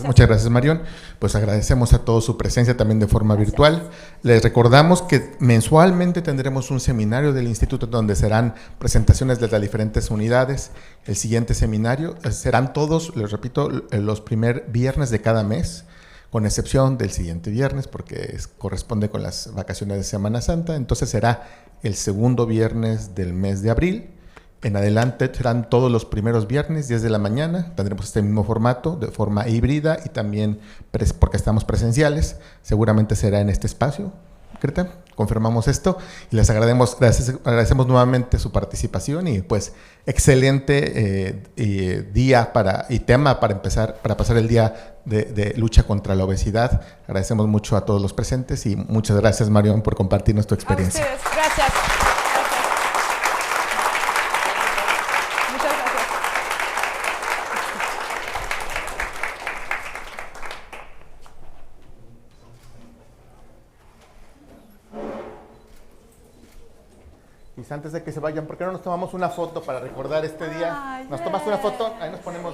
Muchas gracias Marión. Pues agradecemos a todos su presencia también de forma virtual. Les recordamos que mensualmente tendremos un seminario del instituto donde serán presentaciones de las diferentes unidades. El siguiente seminario serán todos, les repito, los primer viernes de cada mes, con excepción del siguiente viernes porque corresponde con las vacaciones de Semana Santa. Entonces será el segundo viernes del mes de abril. En adelante serán todos los primeros viernes, 10 de la mañana. Tendremos este mismo formato, de forma híbrida, y también porque estamos presenciales. Seguramente será en este espacio. Greta, confirmamos esto y les agradecemos nuevamente su participación, y pues excelente día y tema para pasar el día de lucha contra la obesidad. Agradecemos mucho a todos los presentes y muchas gracias Marión por compartirnos tu experiencia. A ustedes, gracias. Antes de que se vayan, ¿por qué no nos tomamos una foto para recordar este día? Ay, ¿Nos tomas una foto? Ahí nos ponemos...